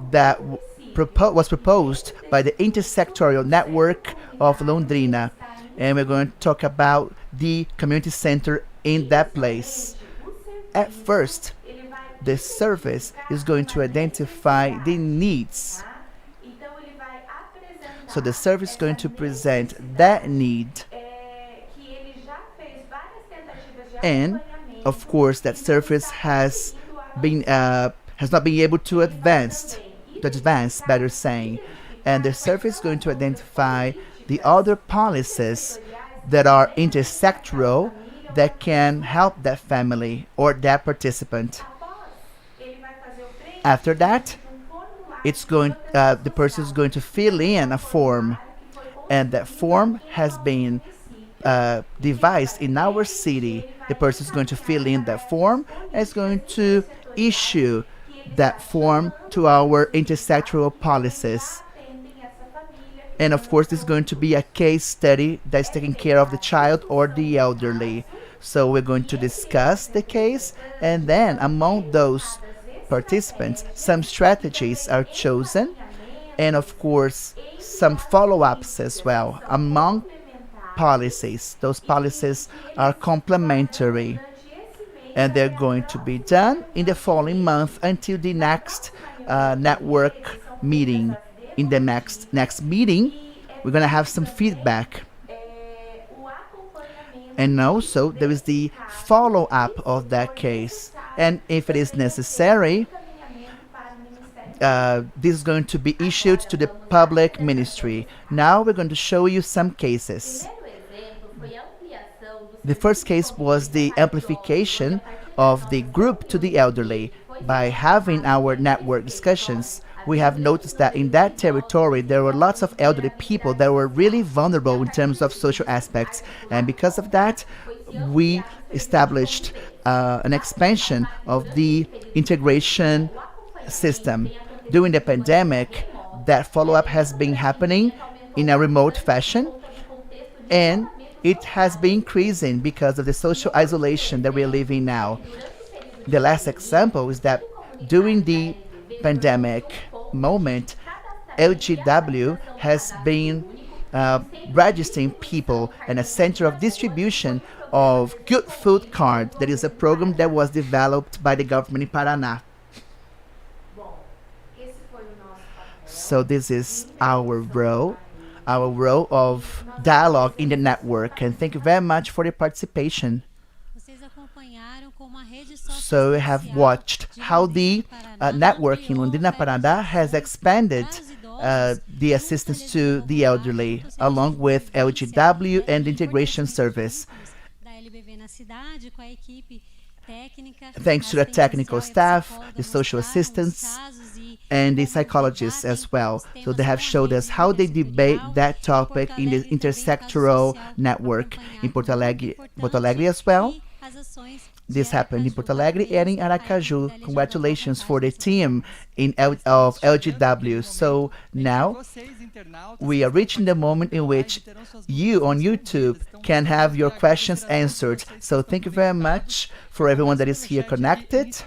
that was proposed by the intersectoral network of Londrina, and we're going to talk about the community center in that place. At first, the service is going to identify the needs. So the service is going to present that need, and of course that service has not been able to advance, better saying, and the service is going to identify the other policies that are intersectoral that can help that family or that participant. After that, the person is going to fill in a form, and that form has been devised in our city. The person is going to fill in that form and is going to issue that form to our intersectoral policies. And of course, this is going to be a case study that's taking care of the child or the elderly. So we're going to discuss the case, and then among those participants, some strategies are chosen, and of course, some follow-ups as well among policies. Those policies are complementary, and they're going to be done in the following month until the next network meeting. In the next meeting, we're going to have some feedback. And also, there is the follow-up of that case. And if it is necessary, this is going to be issued to the public ministry. Now we're going to show you some cases. The first case was the amplification of the group to the elderly. by having our network discussions, we have noticed that in that territory there were lots of elderly people that were really vulnerable in terms of social aspects. And because of that, we established an expansion of the integration system. During the pandemic, that follow-up has been happening in a remote fashion, and it has been increasing because of the social isolation that we're living now. The last example is that during the pandemic moment, LGW has been registering people in a center of distribution of good food card. That is a program that was developed by the government in Paraná. So this is our role of dialogue in the network. And thank you very much for your participation. So we have watched how the network in Londrina, Paraná has expanded the assistance to the elderly, along with LGW and the integration service. Thanks to the technical staff, the social assistants, and the psychologists as well. So they have showed us how they debate that topic in the intersectoral network in Porto Alegre as well. This happened in Porto Alegre and in Aracaju. Congratulations for the team of LGW. So now we are reaching the moment in which you on YouTube can have your questions answered. So thank you very much for everyone that is here connected.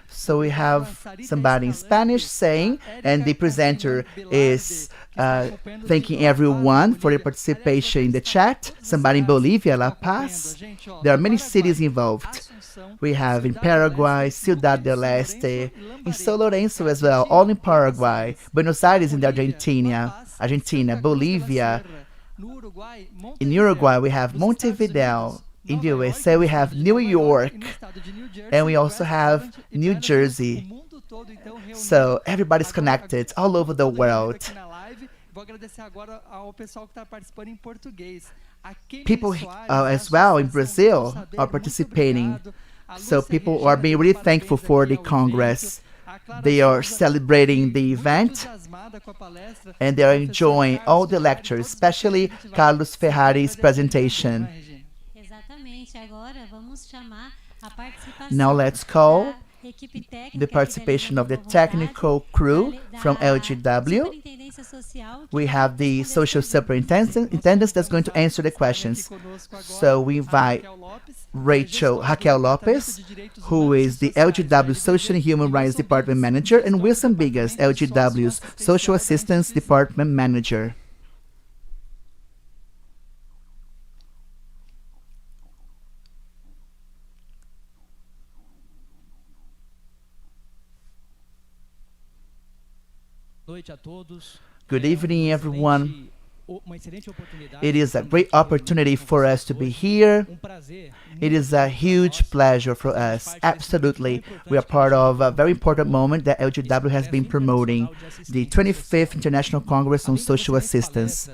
So we have somebody in Spanish saying, and the presenter is thanking everyone for their participation in the chat. Somebody in Bolivia, La Paz. There are many cities involved. We have in Paraguay, Ciudad del Este, in São Lourenço as well, all in Paraguay, Buenos Aires in the Argentina, Bolivia. In Uruguay, we have Montevideo. In the USA, we have New York, and we also have New Jersey. So everybody's connected all over the world. People as well in Brazil are participating. So people are being really thankful for the Congress. They are celebrating the event and they are enjoying all the lectures, especially Carlos Ferrari's presentation. Now let's call the participation of the technical crew from LGW. We have the social superintendent that's going to answer the questions. So we invite Raquel Lopez, who is the LGW Social and Human Rights Department Manager, and Wilson Bigas, LGW's Social Assistance Department Manager. Good evening, everyone. It is a great opportunity for us to be here. It is a huge pleasure for us. Absolutely. We are part of a very important moment that LGW has been promoting, the 25th International Congress on Social Assistance.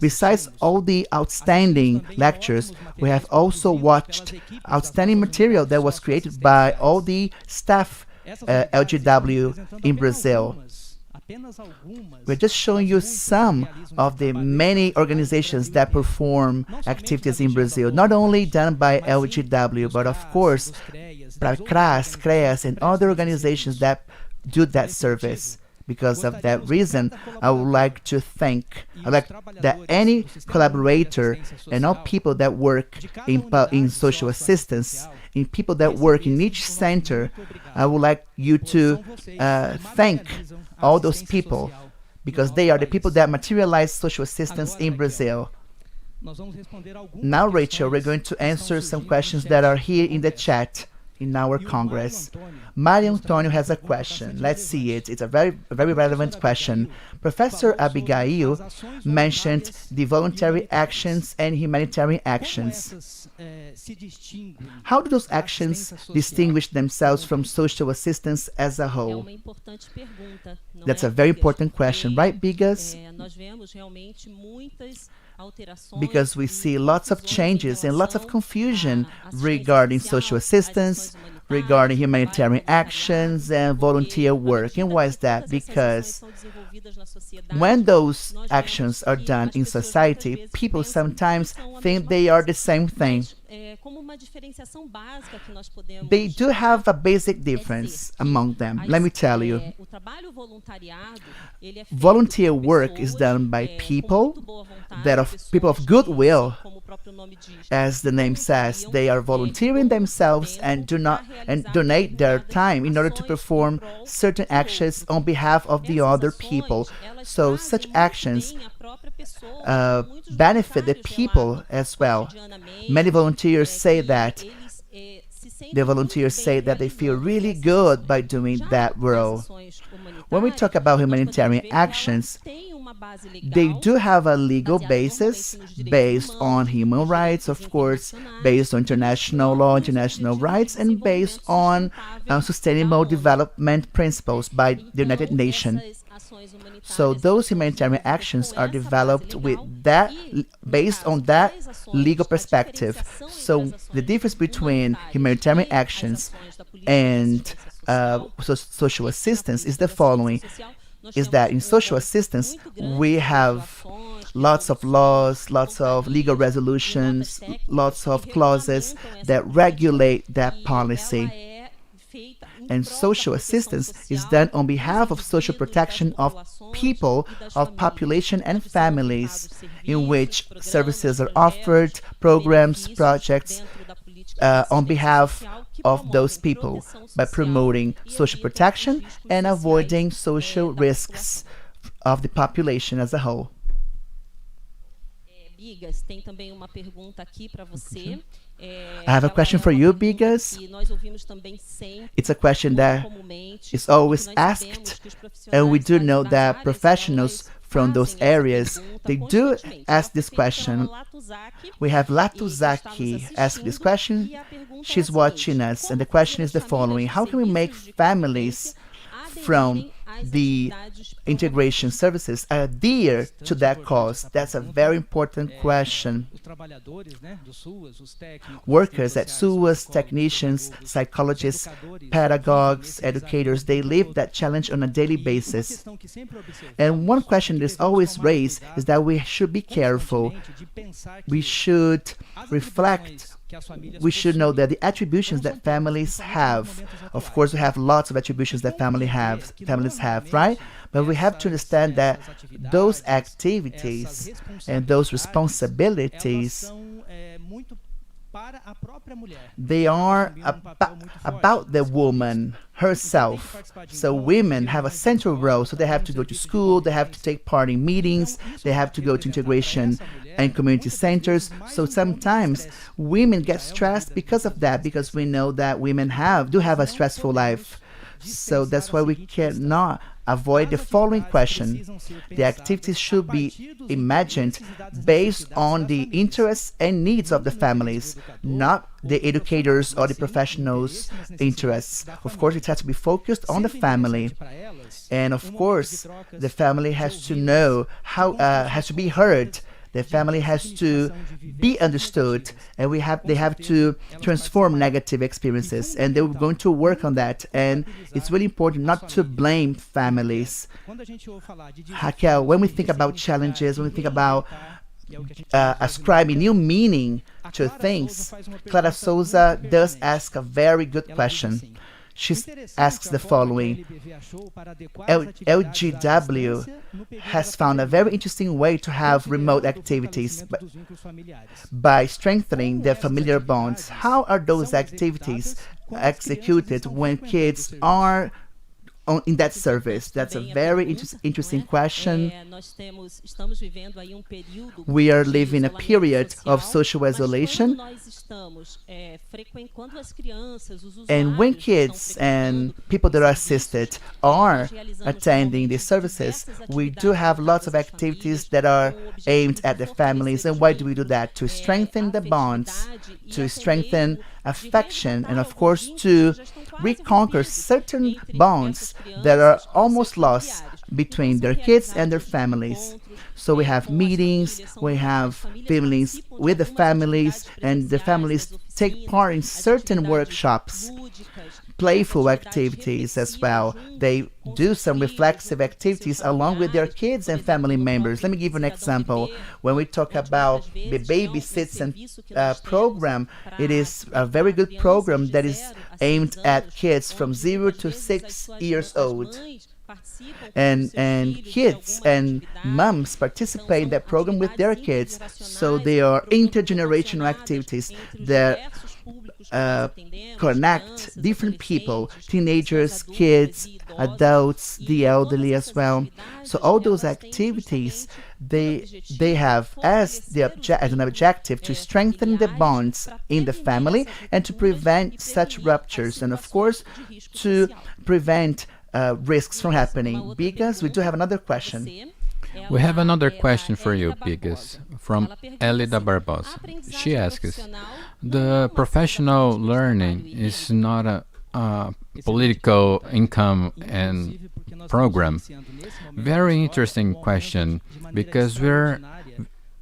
Besides all the outstanding lectures, we have also watched outstanding material that was created by all the staff LGW in Brazil. We're just showing you some of the many organizations that perform activities in Brazil, not only done by LGW, but of course, CRAS, CREAS, and other organizations that do that service. Because of that reason, I would like to thank that any collaborator and all people that work in social assistance, in people that work in each center, I would like you to thank all those people, because they are the people that materialize social assistance in Brazil. Now, Rachel, we're going to answer some questions that are here in the chat in our Congress. Mario Antonio has a question. Let's see it. It's a very relevant question. Professor Abigail mentioned the voluntary actions and humanitarian actions. How do those actions distinguish themselves from social assistance as a whole? That's a very important question, right, Bigas? because we see lots of changes and lots of confusion regarding social assistance, regarding humanitarian actions and volunteer work. And why is that? Because when those actions are done in society, people sometimes think they are the same thing. They do have a basic difference among them. Let me tell you. Volunteer work is done by people that are people of goodwill. As the name says, they are volunteering themselves and donate their time in order to perform certain actions on behalf of the other people. So such actions benefit the people as well. Many volunteers say that. The volunteers say that they feel really good by doing that role. When we talk about humanitarian actions, they do have a legal basis based on human rights, of course, based on international law, international rights, and based on sustainable development principles by the United Nations. So those humanitarian actions are developed with that, based on that legal perspective. So the difference between humanitarian actions and social assistance is the following: is that in social assistance we have lots of laws, lots of legal resolutions, lots of clauses that regulate that policy. And social assistance is done on behalf of social protection of people, of population and families, in which services are offered, programs, projects, on behalf of those people by promoting social protection and avoiding social risks of the population as a whole. I have a question for you, Bigas. It's a question that is always asked, and we do know that professionals from those areas, they do ask this question. We have Latuzaki ask this question. She's watching us, and the question is the following: how can we make families from the integration services adhere to that cause? That's a very important question. Workers at SUAS, technicians, psychologists, pedagogues, educators, they live that challenge on a daily basis. And one question that is always raised is that we should be careful. We should reflect. We should know that the attributions that families have, of course, we have lots of attributions that families have, right? But we have to understand that those activities and those responsibilities, they are about the woman herself. So women have a central role. So they have to go to school, they have to take part in meetings, they have to go to integration and community centers. So sometimes women get stressed because of that, because we know that women do have a stressful life. So that's why we cannot avoid the following question. The activities should be imagined based on the interests and needs of the families, not the educators or the professionals' interests. Of course, it has to be focused on the family. And of course, the family has to know how, has to be heard. The family has to be understood, and they have to transform negative experiences, and they're going to work on that. And it's really important not to blame families. Raquel, when we think about challenges, when we think about ascribing new meaning to things, Clara Souza does ask a very good question. She asks the following: LGW has found a very interesting way to have remote activities by strengthening their familiar bonds. How are those activities executed when kids are in that service? That's a very interesting question. We are living a period of social isolation, and when kids and people that are assisted are attending these services, we do have lots of activities that are aimed at the families. And why do we do that? To strengthen the bonds, to strengthen affection, and of course to reconquer certain bonds that are almost lost between their kids and their families. So we have meetings, we have families with the families, and the families take part in certain workshops, playful activities as well. They do some reflexive activities along with their kids and family members. Let me give you an example. When we talk about the Baby Citizen program, it is a very good program that is aimed at kids from 0 to 6 years old. And kids and moms participate in that program with their kids. So they are intergenerational activities that connect different people, teenagers, kids, adults, the elderly as well. So all those activities, they have as an objective to strengthen the bonds in the family and to prevent such ruptures, and of course to prevent risks from happening. Because we do have another question. We have another question for you, Bigas, from Elida Barbosa. She asks, the professional learning is not a political income and program. Very interesting question, because we're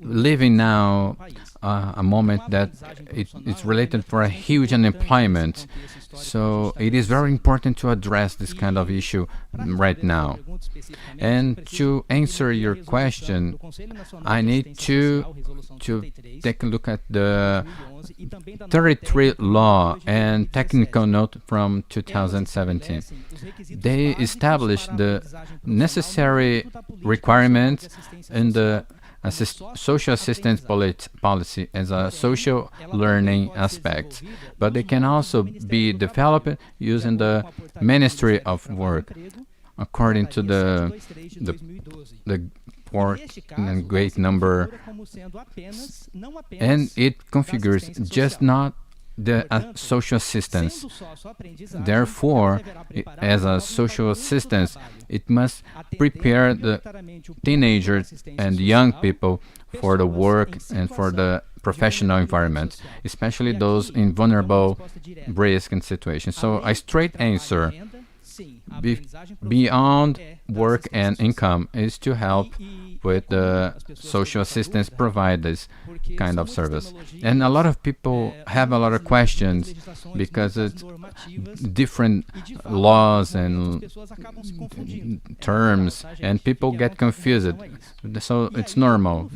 living now a moment that it's related for a huge unemployment. So it is very important to address this kind of issue right now. And to answer your question, I need to take a look at the 33 law and technical note from 2017. They established the necessary requirements in the social assistance policy as a social learning aspect, but they can also be developed using the Ministry of Work, according to the port and great number, and it configures just not the social assistance. Therefore, as a social assistance, it must prepare the teenagers and young people for the work and for the professional environment, especially those in vulnerable risk and situations. So a straight answer beyond work and income is to help with the social assistance providers kind of service. And a lot of people have a lot of questions because it's different laws and terms, and people get confused. So it's normal.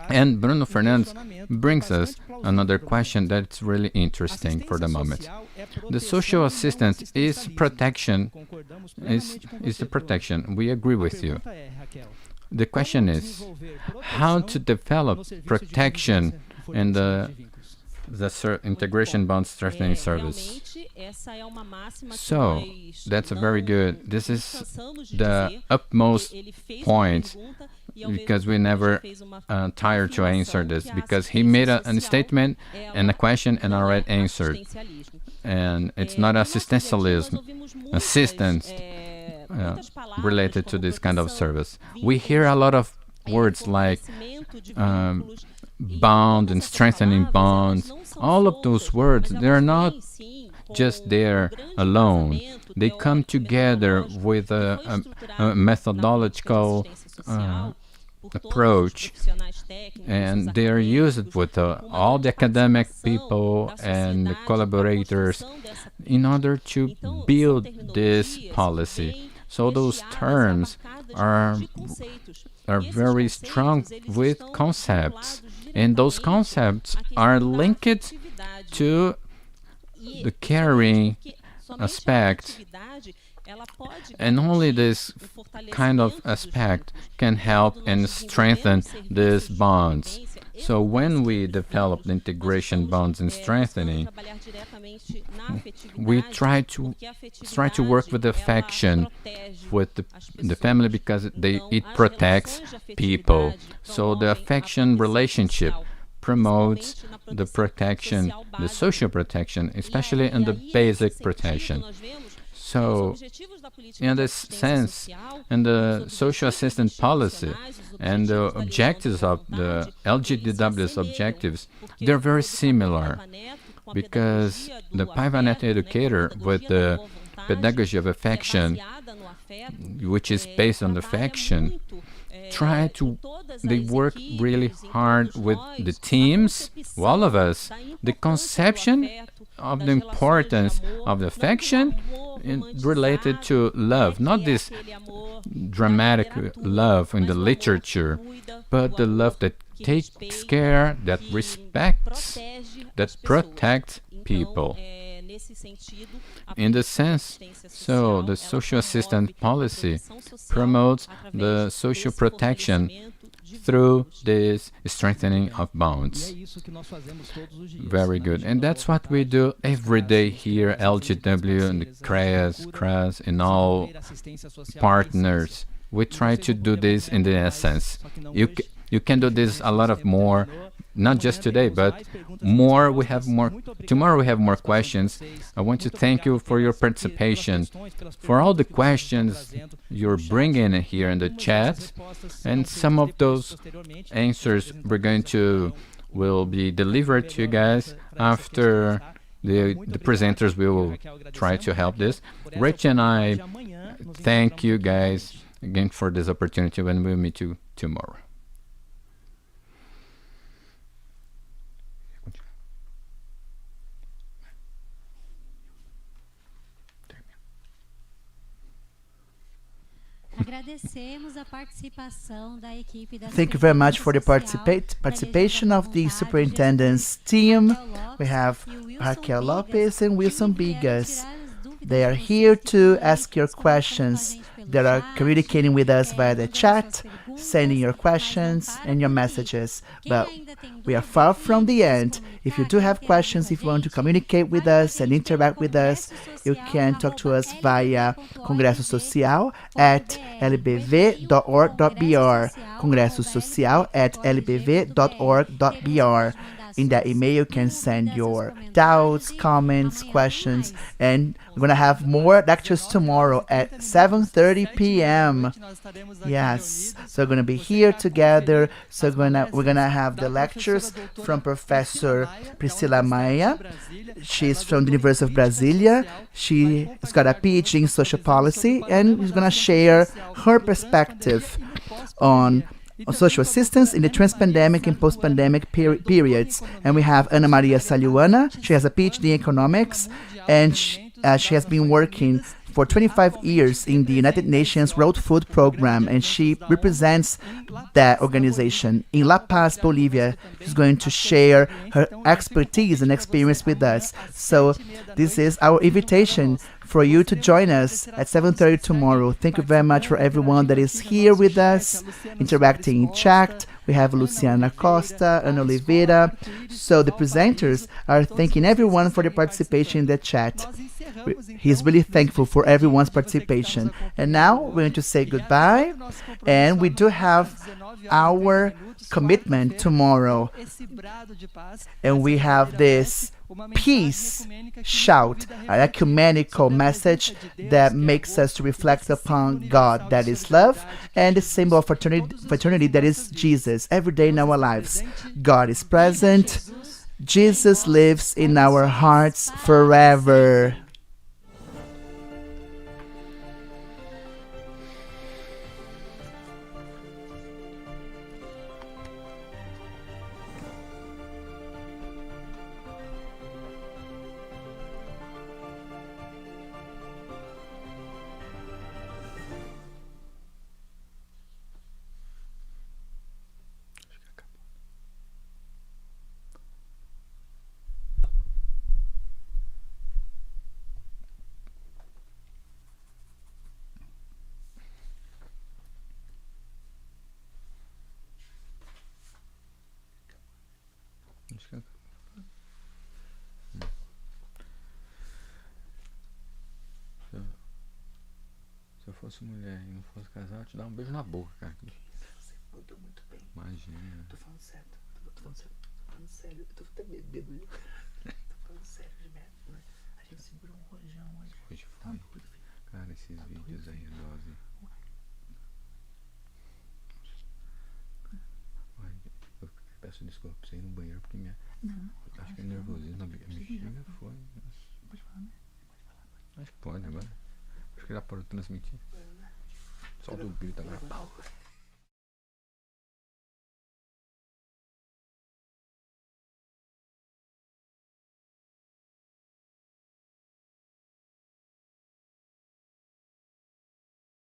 And Bruno Fernandes brings us another question that's really interesting for the moment. The social assistance is protection, is the protection. We agree with you. The question is how to develop protection in the integration bond strengthening service. So that's a very good. This is the utmost point, because we never tire to answer this, because he made a statement and a question and a right answer, and it's not assistentialism, assistance related to this kind of service. We hear a lot of words like bond and strengthening bonds. All of those words, they're not just there alone. They come together with a methodological approach, and they are used with all the academic people and the collaborators in order to build this policy. So those terms are very strong with concepts, and those concepts are linked to the caring aspect, and only this kind of aspect can help and strengthen these bonds. So when we develop the integration bonds and strengthening, we try to work with affection, with the family, because it protects people. So the affection relationship promotes the protection, the social protection, especially in the basic protection. So, in this sense, in the social assistance policy and the objectives of the LGW's objectives, they're very similar, because the Paiva Neto educator with the pedagogy of affection which is based on affection, they work really hard with the teams, all of us. The conception of the importance of the affection related to love, not this dramatic love in the literature, but the love that takes care, that respects, that protects people. In the sense, so the social assistance policy promotes the social protection through this strengthening of bonds. Very good. And that's what we do every day here, LGW and the CRAS, and all partners. We try to do this in the essence. You can do this a lot of more, not just today, but more. We have more. Tomorrow we have more questions. I want to thank you for your participation, for all the questions you're bringing here in the chat, and some of those answers will be delivered to you guys after the presenters will try to help this. Rich and I thank you guys again for this opportunity, and we'll meet you tomorrow. Thank you very much for the participation of the superintendent's team. We have Raquel Lopez and Wilson Bigas. They are here to ask your questions. They are communicating with us via the chat, sending your questions and your messages. But we are far from the end. If you do have questions, if you want to communicate with us and interact with us, you can talk to us via Congresso Social at lbv.org.br, Congresso Social at lbv.org.br. In that email, you can send your doubts, comments, questions, and we're going to have more lectures tomorrow at 7:30 p.m. Yes, so we're going to be here together. So we're going to have the lectures from Professor Priscila Maia. She's from the University of Brasilia. She's got a PhD in social policy, and she's going to share her perspective on social assistance in the trans-pandemic and post-pandemic periods. And we have Ana Maria Saliuana. She has a PhD in economics, and she has been working for 25 years in the United Nations World Food Program, and she represents that organization in La Paz, Bolivia. She's going to share her expertise and experience with us. So this is our invitation for you to join us at 7:30 tomorrow. Thank you very much for everyone that is here with us, interacting in chat. We have Luciana Costa, Ana Oliveira. So the presenters are thanking everyone for the participation in the chat. He's really thankful for everyone's participation. And now we're going to say goodbye. And we do have our commitment tomorrow. And we have this peace shout, an ecumenical message that makes us to reflect upon God, that is love, and the symbol of fraternity that is Jesus. Every day in our lives, God is present. Jesus lives in our hearts forever. Se eu fosse mulher e não fosse casado, eu te dar um beijo na boca, cara. Eu tô muito bem. Imagina. Tô falando sério. Tô falando sério. Eu tô até bêbado. Tô falando sério, Gilberto. A gente segurou um rojão hoje. Hoje foi. Cara, esses vídeos aí, dose. Eu peço desculpa pra você ir no banheiro porque minha. Não. Acho que é nervosismo na bexiga foi. Pode falar, né? Acho que pode agora. Acho que já pode transmitir. Só do grito agora.